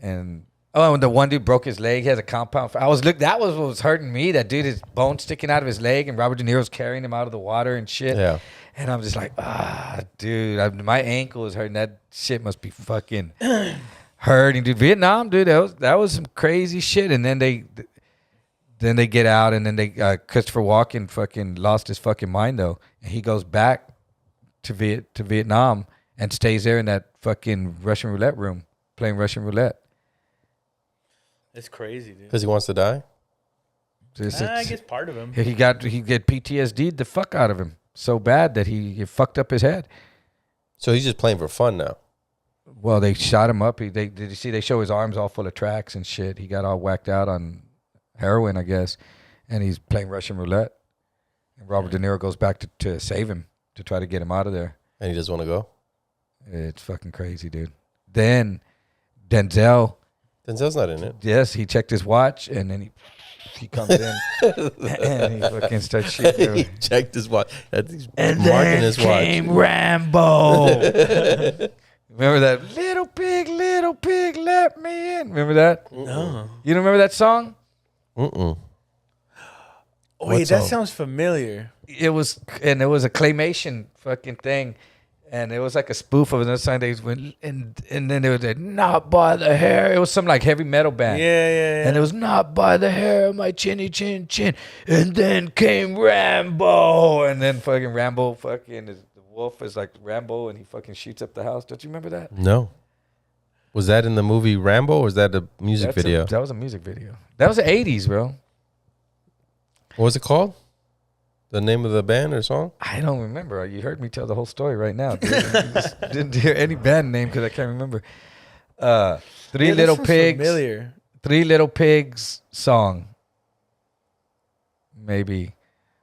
And when the one dude broke his leg, he has a compound. That was what was hurting me. That dude, his bone sticking out of his leg, and Robert De Niro's carrying him out of the water and shit. Yeah. And I'm just like, dude, my ankle is hurting. That shit must be fucking hurting, dude. Vietnam, dude, that was some crazy shit. And then they get out, and then Christopher Walken fucking lost his fucking mind, though. And he goes back to Vietnam and stays there in that fucking Russian roulette room playing Russian roulette. It's crazy, dude. Because he wants to die? I guess part of him. He get PTSD'd the fuck out of him so bad that he fucked up his head. So he's just playing for fun now? Well, they shot him up. Did you see? They show his arms all full of tracks and shit. He got all whacked out on heroin, I guess, and he's playing Russian roulette. And Robert De Niro goes back to save him, to try to get him out of there. And he doesn't want to go? It's fucking crazy, dude. Then Denzel's not in it. Yes, he checked his watch, and then he comes in and he fucking starts shooting. He checked his watch. He's and marking then his came watch. Rambo. Remember that? Little pig, let me in. Remember that? No. You don't remember that song? Mm-mm. Wait, that sounds familiar. It was a claymation fucking thing. And it was like a spoof of another song. They went, and then they was like, "Not by the hair." It was some like heavy metal band. Yeah. And it was "Not by the hair of my chinny chin chin." And then came Rambo. And then fucking Rambo the wolf is like Rambo, and he fucking shoots up the house. Don't you remember that? No. Was that in the movie Rambo, or was that a music video? That was a music video. That was the 80s, bro. What was it called? The name of the band or song? I don't remember. You heard me tell the whole story right now, dude. You just didn't hear any band name because I can't remember. Three Little Pigs. Familiar. Three Little Pigs song. Maybe.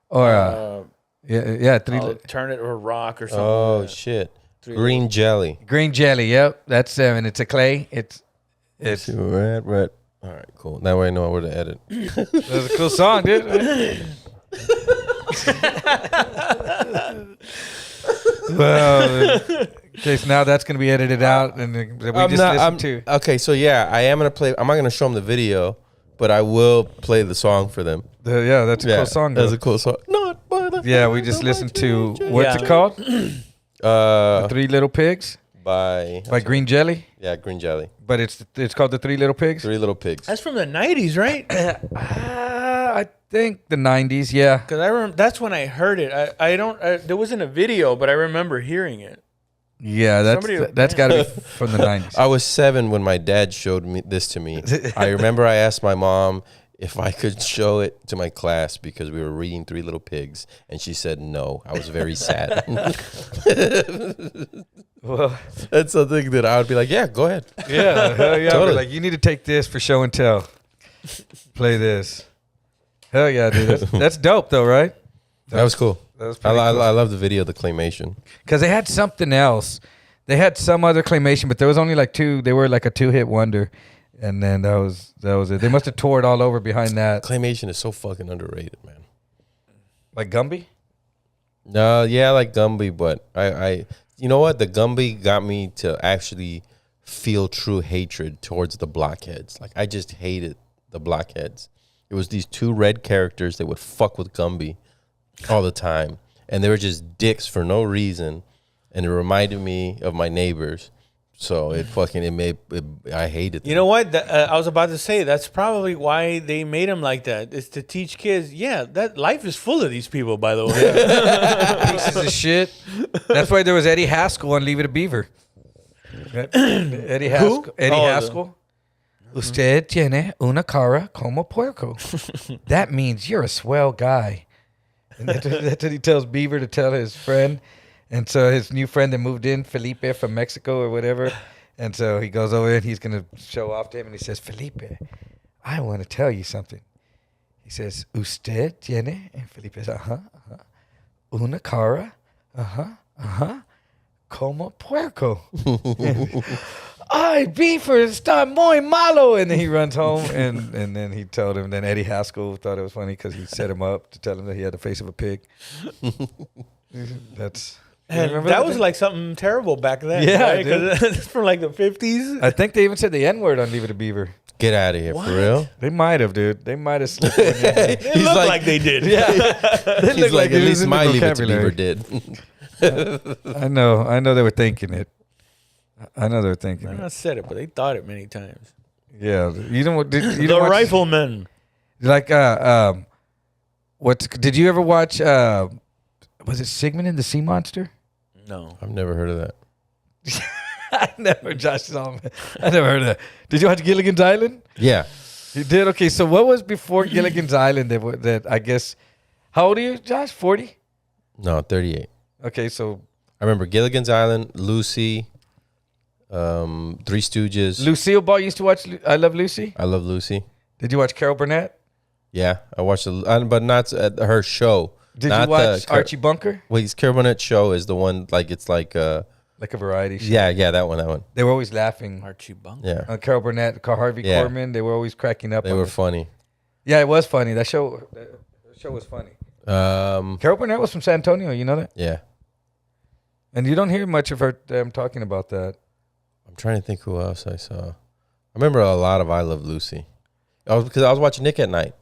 Or Turn It or Rock or something. Oh, like that. shit. Green Jelly. Green Jelly, yep. That's and it's a clay. It's Red. All right, cool. That way I know where to edit. That's a cool song, dude. Well, okay, so now that's going to be edited out, and we listen to. Okay, so yeah, I am going to play. I'm not going to show them the video, but I will play the song for them. That's a cool song. That's a cool song. Not by the Yeah, we just listened to, what's it called? Three Little Pigs by Green Jelly. Yeah, Green Jelly. But it's called the Three Little Pigs. Three Little Pigs. That's from the 90s, right? I think the 90s, yeah. Because I remember that's when I heard it. There wasn't a video, but I remember hearing it. Yeah, that's got to be from the 90s. I was 7 when my dad showed me this to me. I remember I asked my mom if I could show it to my class because we were reading Three Little Pigs, and she said no. I was very sad. Well, That's something that I would be like, yeah, go ahead. yeah, hell yeah. Totally. Like, you need to take this for show and tell. Play this. Hell yeah, dude. That's dope, though, right? That was cool. That was I pretty cool. love the video, the claymation. Because they had something else. They had some other claymation, but there was only like 2. They were like a 2-hit wonder. And then that was it. They must have tore it all over behind that. Claymation is so fucking underrated, man. Like Gumby? No, yeah, I like Gumby, but I you know what? The Gumby got me to actually feel true hatred towards the blockheads. Like, I just hated the blockheads. It was these 2 red characters that would fuck with Gumby all the time. And they were just dicks for no reason. And it reminded me of my neighbors. So I hated them. You know what? I was about to say that's probably why they made him like that. Is to teach kids. Yeah, that life is full of these people. By the way, Pieces of shit. That's why there was Eddie Haskell on Leave It a Beaver. Eddie Haskell. Eddie Haskell. Usted tiene una cara como puerco. That means you're a swell guy. And that's what he tells Beaver to tell his friend. And so his new friend that moved in, Felipe from Mexico or whatever. And so he goes over and he's going to show off to him. And he says, Felipe, I want to tell you something. He says, Usted tiene? And Felipe says, una cara, como puerco. Ay, Beaver, está muy malo. And then he runs home. And then he told him. Then Eddie Haskell thought it was funny because he set him up to tell him that he had the face of a pig. That's... and that was like something terrible back then. Yeah, right? 'Cause it's from like the 50s. I think they even said the N-word on Leave It a Beaver. Get out of here, What? for real? They might have, dude. They might have slipped one in there. It looked like they did. Yeah. They He's look like, it at was least in the my Leave It to vocabulary. Beaver did. I know they were thinking it. I know they were thinking I'm it. not said it, but they thought it many times. Yeah. You don't you The don't watch, Rifleman. like did you ever watch was it Sigmund and the Sea Monster? No. I've never heard of that. I never heard of that. Did you watch Gilligan's Island? Yeah. You did? Okay, so what was before Gilligan's Island that I guess, how old are you, Josh? 40? No, 38. Okay, so I remember Gilligan's Island, Lucy, Three Stooges. Lucille Ball used to watch I Love Lucy. I Love Lucy. Did you watch Carol Burnett? Yeah, I watched but not her show. Did Not you watch the Archie Bunker? Wait, Carol Burnett's show is the one, like, it's like, Like a variety show. yeah, that one. They were always laughing. Archie Bunker. Yeah, Carol Burnett, Harvey Yeah. Korman, they were always cracking up. they on were it. funny. Yeah, it was funny. That show was funny. Carol Burnett was from San Antonio, you know that? Yeah. And you don't hear much of them talking about that. I'm trying to think who else I saw. I remember a lot of I Love Lucy. Because I was watching Nick at Night.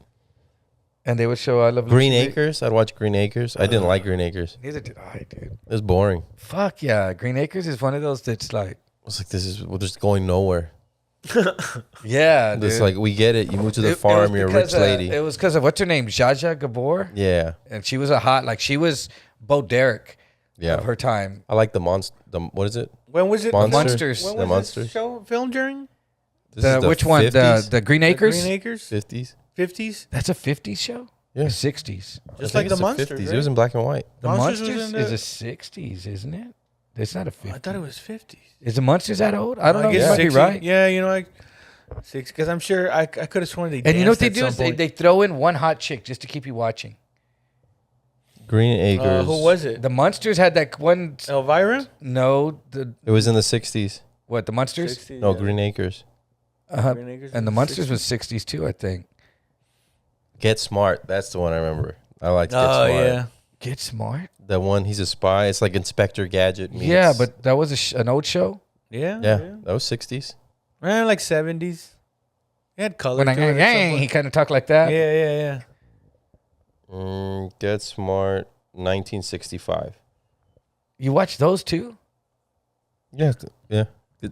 And they would show I Love Green Lucy. Acres. I'd watch Green Acres. I didn't like Green Acres. Neither did I, dude. It was boring. Fuck yeah. Green Acres is one of those that's like, I was like, we're just going nowhere. yeah, dude. It's like, we get it. You move to the It was farm. You're a rich because, lady. It was because of what's her name? Zsa Gabor. Yeah. And she was she was Bo Derek Yeah. of her time. I like the monster. What is it? When was it? Monsters. When The was Monsters. this show filmed during? This is the Which one? 50s? The Green The Acres? Green Acres? 50s? 50s? That's a 50s show? Yeah. Or 60s? I Just think like it's the Monsters, 50s. right? It was in black and white. The Monsters was Monsters in the- is a 60s, isn't it? It's not a 50s. I thought it was 50s. Is the Monsters that old? I don't know. I You guess might be 60. right. Yeah, you know, like 6. Because I'm sure I could have sworn they And you know what they danced do at is some point. they throw in one hot chick just to keep you watching. Green Acres. Who was it? The Monsters had that one. Elvira? No, It was in the 60s. what the Monsters? 60s, No, yeah. Green Acres. Green Acres And the was Monsters 60s. was 60s too, I think. Get Smart. That's the one I remember. I liked Get Oh, Smart. yeah. Get Smart. The one, he's a spy. It's like Inspector Gadget. Meets, Yeah, but that was an old show. Yeah. Yeah, that was 60s. Like 70s. It had color. When to it at some he point. kind of talked like that. Yeah. Get Smart, 1965. You watched those too? Yeah.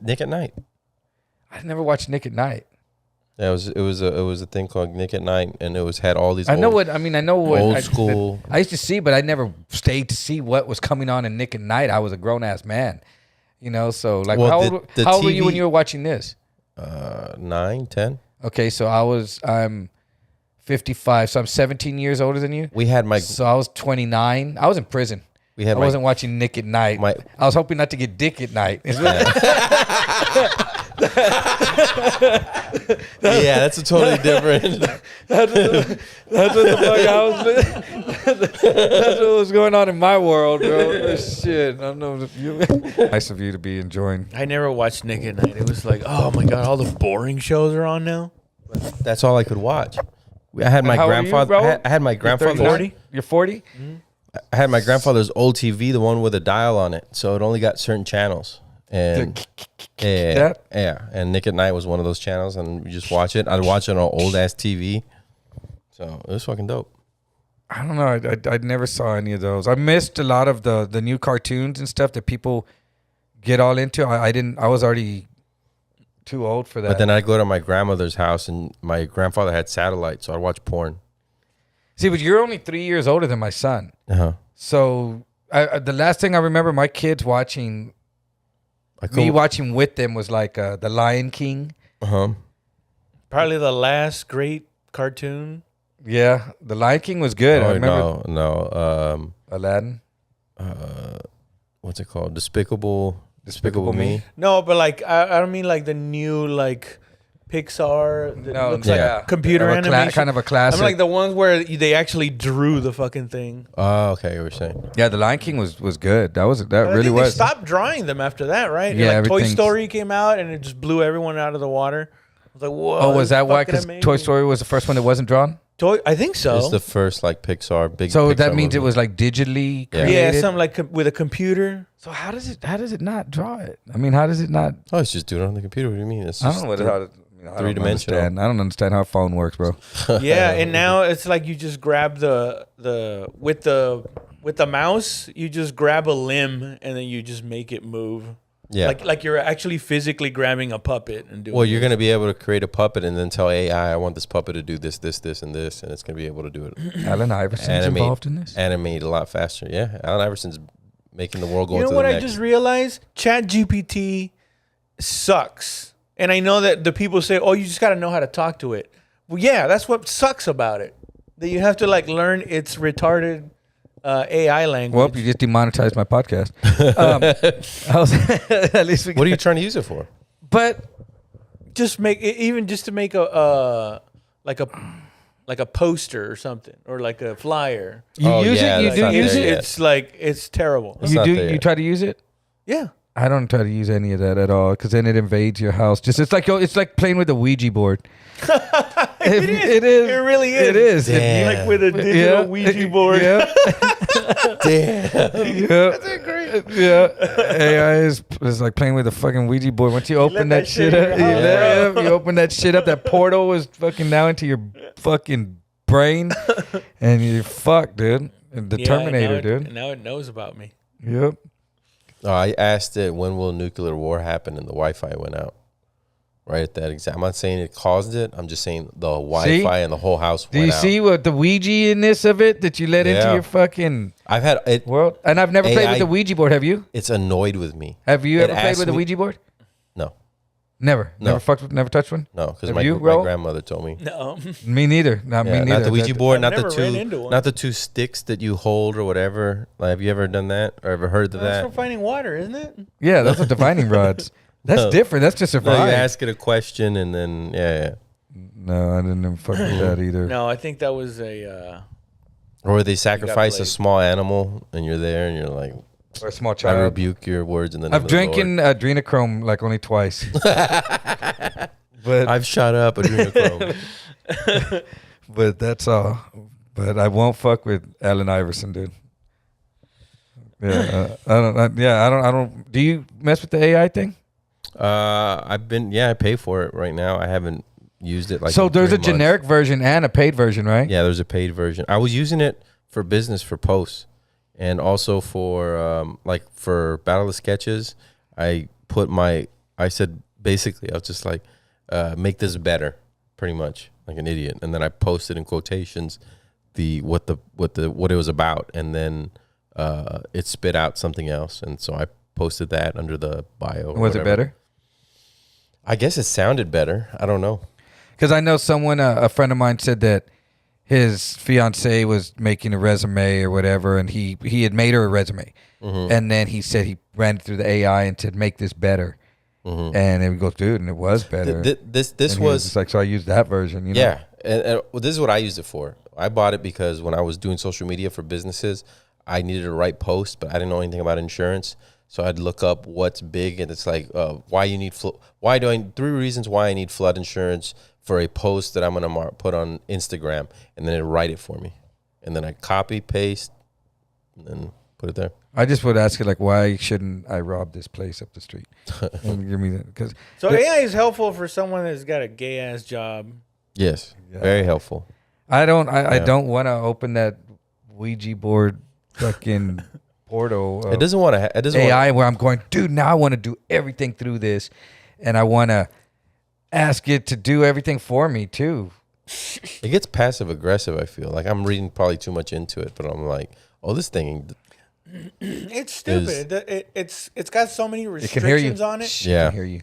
Nick at Night. I never watched Nick at Night. Yeah, it was a thing called Nick at Night, and it had all these. I know old, what old school. I used to see, but I never stayed to see what was coming on in Nick at Night. I was a grown ass man, so like, Well, how old were you TV when you were watching this? 9, 10. Okay, so I'm 55, so I'm 17 years older than you. We had my. So I was 29. I was in prison. We had I wasn't watching Nick at Night. I was hoping not to get dick at night. Yeah, that's a totally different. That's what the fuck I was. That's what was going on in my world, bro. Shit, I don't know if you. Nice of you to be enjoying. I never watched Nick at Night. It was like, oh my god, all the boring shows are on now. That's all I could watch. I had my How old are you, grandfather. bro? I had my grandfather's. 40? You're 40? I had my grandfather's old TV, the one with a dial on it, so it only got certain channels. And yeah, and Nick at Night was one of those channels, and you just watch it. I'd watch it on an old ass TV, so it was fucking dope. I don't know. I never saw any of those. I missed a lot of the new cartoons and stuff that people get all into. I didn't. I was already too old for that. But then I'd go to my grandmother's house, and my grandfather had satellite, so I'd watch porn. See, but you're only 3 years older than my son. Uh-huh. So the last thing I remember my kids watching, me watching with them, was like The Lion King. Uh-huh. Probably the last great cartoon. Yeah, The Lion King was good. Oh, I remember. No. Aladdin. What's it called? Despicable Me. No, but like I don't mean like the new like Pixar that looks like computer animation. Kind of a classic. I'm like the ones where they actually drew the fucking thing. Oh, okay, you were saying. Yeah, The Lion King was good. That But really was. They stopped drawing them after that, right? Yeah, like Toy Story came out and it just blew everyone out of the water. I was like, whoa. Oh, was that why? Because Toy Story was the first one that wasn't drawn? I think so. It's the first like Pixar big. So Pixar that means movie. it was like digitally created? Yeah, something like with a computer. So how does it not draw it? I mean, how does it not? Oh, it's just doing it on the computer. What do you mean? It's I just don't know how to. three-dimensional. I don't understand how a phone works, bro. Yeah, and now it's like you just grab the with the mouse, you just grab a limb and then you just make it move. Yeah, like you're actually physically grabbing a puppet and doing. Well, you're gonna be able to create a puppet and then tell AI, I want this puppet to do this, this, this, and this, and it's gonna be able to do it. Allen Iverson's involved in this. Animate a lot faster. Yeah, Allen Iverson's making the world go. You know into what the I next. just realized? ChatGPT sucks, and I know that the people say, "Oh, you just got to know how to talk to it." Well, yeah, that's what sucks about it. That you have to like learn its retarded AI language. Well, you just demonetized my podcast. At least What are you trying to use it for? But just make even just to make a like a poster or something, or like a flyer. you use it. You that's do not use there it. yet. It's like it's terrible. That's You not do. there You yet. try to use it. Yeah. I don't try to use any of that at all because then it invades your house. It's like playing with a Ouija board. It is. It really is. It is. Damn. Like with a digital Ouija board. Yeah. Damn. Yeah. AI is like playing with a fucking Ouija board. Once you open let that shit up, in your house, you open that shit up, that portal is fucking now into your fucking brain, and you're fucked, dude. And the Terminator, dude. Now it knows about me. Yep. Oh, I asked it, when will nuclear war happen, and the Wi-Fi went out. Right at that exact. I'm not saying it caused it. I'm just saying the Wi-Fi and the whole house Do went you out. see what the Ouija-ness of it that you let into Yeah. your fucking I've had it. world? And I've never played AI with the Ouija board. Have you? It's annoyed with me. Have you It ever played asked with a me- Ouija board? No, Never. No. Never touched one? no, because Have my you, my Ro? grandmother told me. No. Me neither. Not me Yeah, neither. not the Ouija board, I've not the never ran into two, one. not the two sticks that you hold or whatever. Like, have you ever done that or ever heard of That's for that? finding water, isn't it? Yeah, that's what divining rods. That's No. different. That's just a No, you vibe. ask it a question and then yeah. No, I didn't even fuck with that either. No, I think that was a. Or they sacrifice a played. small animal and you're there and you're like, Or a small I child. rebuke your words in the name I've of the Lord. drinking adrenochrome like only twice. but I've shot up adrenochrome. but that's all. But I won't fuck with Allen Iverson, dude. Yeah, I don't. Do you mess with the AI thing? I pay for it right now. I haven't used it like So in there's 3 a months. generic version and a paid version, right? Yeah, there's a paid version. I was using it for business for posts and also for like for Battle of Sketches. I said basically I was just like make this better, pretty much like an idiot, and then I posted in quotations what it was about, and then it spit out something else, and so I posted that under the bio. or Was it whatever. better? I guess it sounded better. I don't know. Because I know someone, a friend of mine, said that his fiance was making a resume or whatever, and he had made her a resume, and then he said he ran it through the AI and said make this better, and it goes, dude, and it was better. This And he was just like, so I used that version, you know? yeah, and well, this is what I used it for. I bought it because when I was doing social media for businesses, I needed to write posts, but I didn't know anything about insurance. So I'd look up what's big, and it's like why you need three reasons why I need flood insurance for a post that I'm gonna put on Instagram, and then it write it for me, and then I copy paste, and then put it there. I just would ask you, like, why shouldn't I rob this place up the street? And give me that, because So AI is helpful for someone that's got a gay ass job. Yes, Yeah. very helpful. I don't want to open that Ouija board fucking portal. It doesn't want to. It doesn't AI where I'm going, dude. Now I want to do everything through this, and I want to ask it to do everything for me too. It gets passive aggressive. I feel like I'm reading probably too much into it, but I'm like, oh, this thing. It's stupid. It's got so many It can hear you. restrictions on it Shh, Yeah. it can hear you.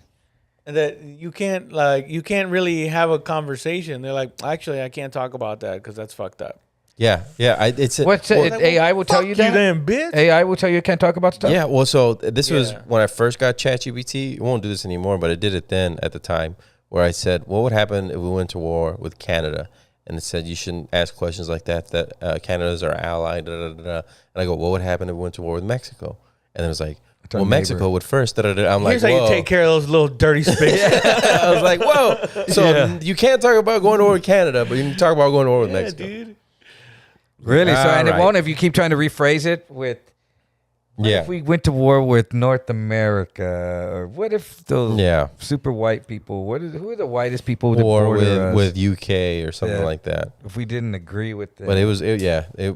that you can't really have a conversation. They're like, actually, I can't talk about that because that's fucked up. Yeah. It's What's it? AI will tell you that. then, bitch. AI will tell you can't talk about stuff. Yeah, well, so this was Yeah. when I first got ChatGPT. It won't do this anymore, but it did it then at the time where I said, what would happen if we went to war with Canada? And it said, you shouldn't ask questions like that Canada's our ally, da, da, da, da. And I go, what would happen if we went to war with Mexico? And it was like, our well, Mexico neighbor. would first. Da, da, da. I'm Here's like, how whoa. you take care of those little dirty spaces. I was like, whoa. So you can't talk about going to war with Canada, but you can talk about going to war with Mexico. dude. Really? So and it Alright. won't if you keep trying to rephrase it with. What Yeah. if we went to war with North America, or what if those Yeah. super white people? Who are the whitest people that Or border us? with UK or something Yeah. like that. If we didn't agree with them, But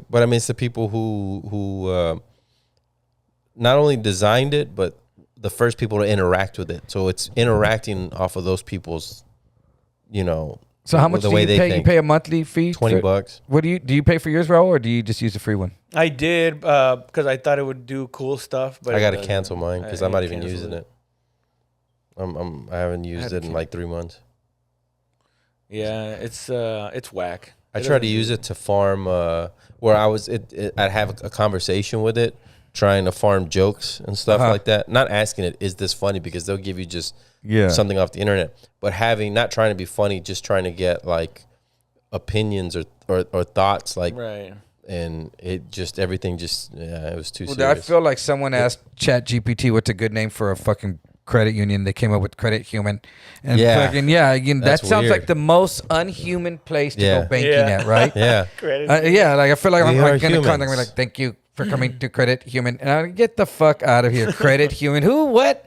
but I mean, it's the people who not only designed it, but the first people to interact with it. So it's interacting off of those people's, so how much the do way you they pay? You think. pay a monthly fee? $20. for- What do you pay for yours, Raul, or do you just use the free one? I did because I thought it would do cool stuff, but I got it to doesn't. cancel mine because I I'm not even canceled using it. I haven't used to it in like 3 months. Yeah, it's whack. I tried to use it to farm where I'd have a conversation with it, trying to farm jokes and stuff like that. Not asking it, is this funny? Because they'll give you just something off the internet. But not trying to be funny, just trying to get like opinions or thoughts, like, Right. and it was too Well, I serious. feel like someone asked ChatGPT what's a good name for a fucking credit union. They came up with Credit Human, and Yeah. fucking that That's sounds weird. like the most unhuman place to Yeah. go banking Yeah. at, right? Yeah. Credit. Yeah, like I feel like I'm We are like gonna come and be humans. like, thank you for coming to Credit Human, and I'm like, get the fuck out of here, Credit Human. Who? What?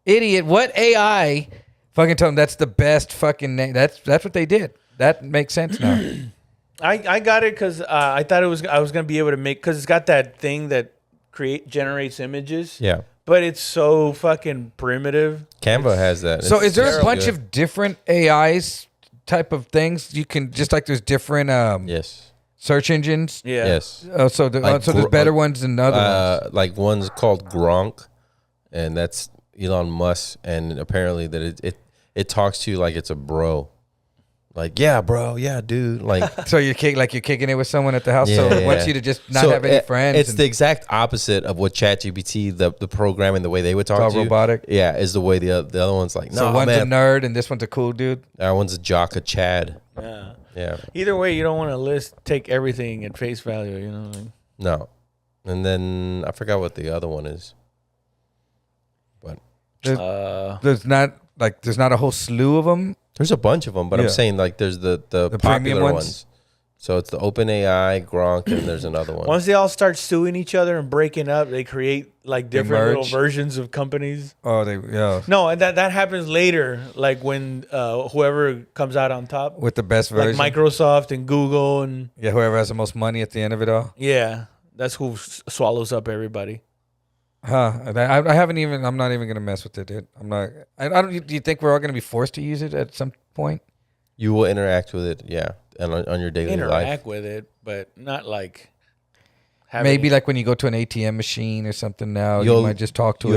Idiot? What AI? Fucking told them that's the best fucking name. That's what they did. That makes sense now. I got it because I thought I was gonna be able to make, because it's got that thing that generates images. Yeah. But it's so fucking primitive. Canva has that. So It's is there a terrible. bunch of different AIs type of things you can, just like there's different Yes. search engines? Yeah. Yes. So Like there's better ones than other ones. Like one's called Gronk, and that's Elon Musk, and apparently that it talks to you like it's a bro. Like, yeah, bro, yeah, dude. Like, So you're kicking it with someone at the house. So Yeah, it wants yeah. you to just not have any friends. It's and the exact opposite of what ChatGPT, the program and the way they would talk all to you. robotic. Yeah, is the way the other one's like, So no, one's man, a nerd and this one's a cool dude. that one's a jock, a Chad. Yeah. Yeah, Either way, you don't want to take everything at face value. You know. Like, no. And then I forgot what the other one is. But There's not a whole slew of them. there's a bunch of them, but Yeah. I'm saying like there's the premium popular ones? ones. So it's the OpenAI, Gronk, and there's another one. once they all start suing each other and breaking up, they create like different little merge? versions of companies. Oh, No, and that happens later, like when whoever comes out on top, with the best like version. Microsoft and Google, and Yeah, whoever has the most money at the end of it all. yeah, that's who swallows up everybody. Huh? I haven't even. I'm not even gonna mess with it, dude. I'm not. I don't. Do you think we're all gonna be forced to use it at some point? You will interact with it, yeah, and on your daily life. Interact with it, but not like having Maybe like when you go to an ATM machine or something. Now you You'll- might just talk to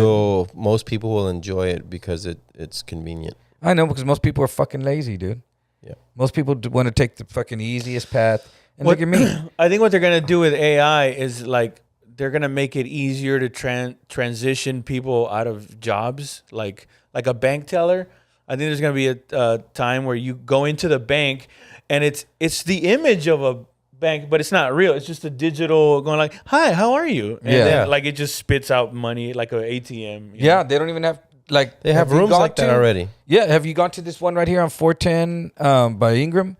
it. Most people will enjoy it because it's convenient. I know, because most people are fucking lazy, dude. Yeah. Most people want to take the fucking easiest path. And look at me. I think what they're gonna do with AI is like they're gonna make it easier to transition people out of jobs, like a bank teller. I think there's gonna be a time where you go into the bank, and it's the image of a bank, but it's not real. It's just a digital going like, "Hi, how are you?" And then, like it just spits out money like an ATM. Yeah, they don't even have like They have rooms like that already. Yeah, have you gone to this one right here on 410 by Ingram?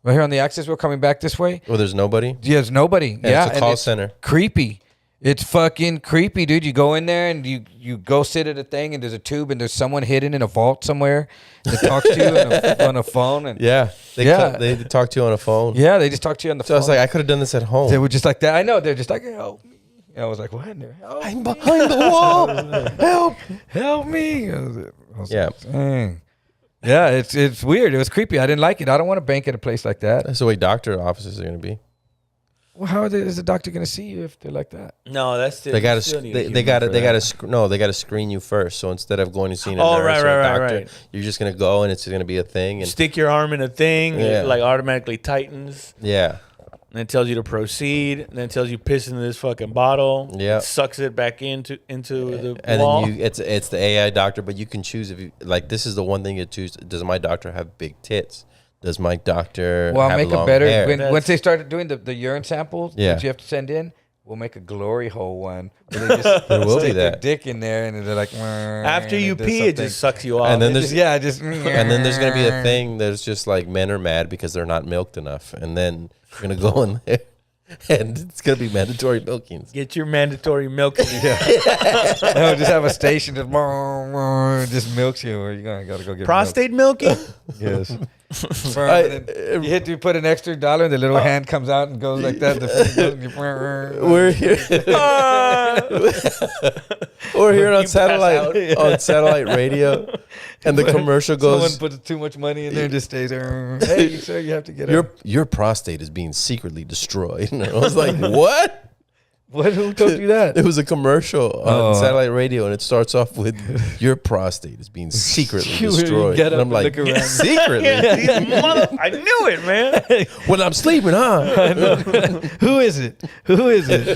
Right here on the access road coming back this way? Well, there's nobody. Yeah, there's nobody. And yeah, it's a call center. Creepy. It's fucking creepy, dude. You go in there and you go sit at a thing and there's a tube and there's someone hidden in a vault somewhere that talks to you on a phone. And They talk to you on a phone. yeah, they just talk to you on the phone. So I was like, I could have done this at home. They were just like that. I know. They're just like, help me. And I was like, what? Help, I'm behind the wall. help me. I was Yeah. like, dang. Yeah, it's weird. It was creepy. I didn't like it. I don't want to bank at a place like that. That's the way doctor offices are going to be. Well, how is the doctor going to see you if they're like that? No, that's still, They got to. They got to screen you first. So instead of going to see a nurse or a doctor, you're just going to go and it's going to be a thing. And stick your arm in a thing, it like automatically tightens. Yeah. And it tells you to proceed. And then it tells you piss into this fucking bottle. Yeah. It sucks it back into the And wall. then it's the AI doctor, but you can choose if you like. This is the one thing you choose. Does my doctor have big tits? Does my doctor Well, I'll have make long it better hair? once they started doing the urine samples that you have to send in. We'll make a glory hole one. Where they just There will be stick their that. dick in there, and they're like, After you pee, it just sucks you off. And then and there's then there's gonna be a thing that's just like men are mad because they're not milked enough, and then you're gonna go in there. And it's gonna be mandatory milking. Get your mandatory milking. No, just have a station that just milks you, or you're gotta go get Prostate milking? milk. Yes. You put an extra $1, and the little hand comes out and goes like that. We're here. We're here on satellite radio, and the commercial goes. Someone puts too much money in there and just stays there. Hey, sir, you have to get your prostate is being secretly destroyed. And I was like, what? What? Who told you that? It was a commercial on satellite radio, and it starts off with your prostate is being secretly destroyed. Get up and I'm like, look around. secretly? I knew it, man. When I'm sleeping, huh? Who is it? Who is it?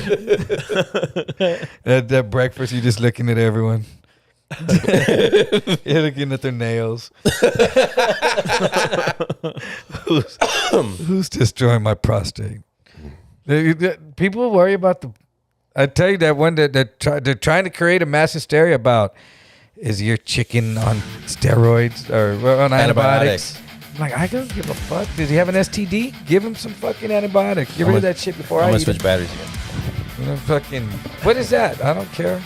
At breakfast, you're just looking at everyone. You're looking at their nails. Who's destroying my prostate? People worry about the. I tell you that one that they're trying to create a mass hysteria about is your chicken on steroids or on antibiotics. I'm like, I don't give a fuck. Does he have an STD? Give him some fucking antibiotics. Get rid of that shit before I'm I gonna eat switch it. batteries again. Fucking, what is that? I don't care.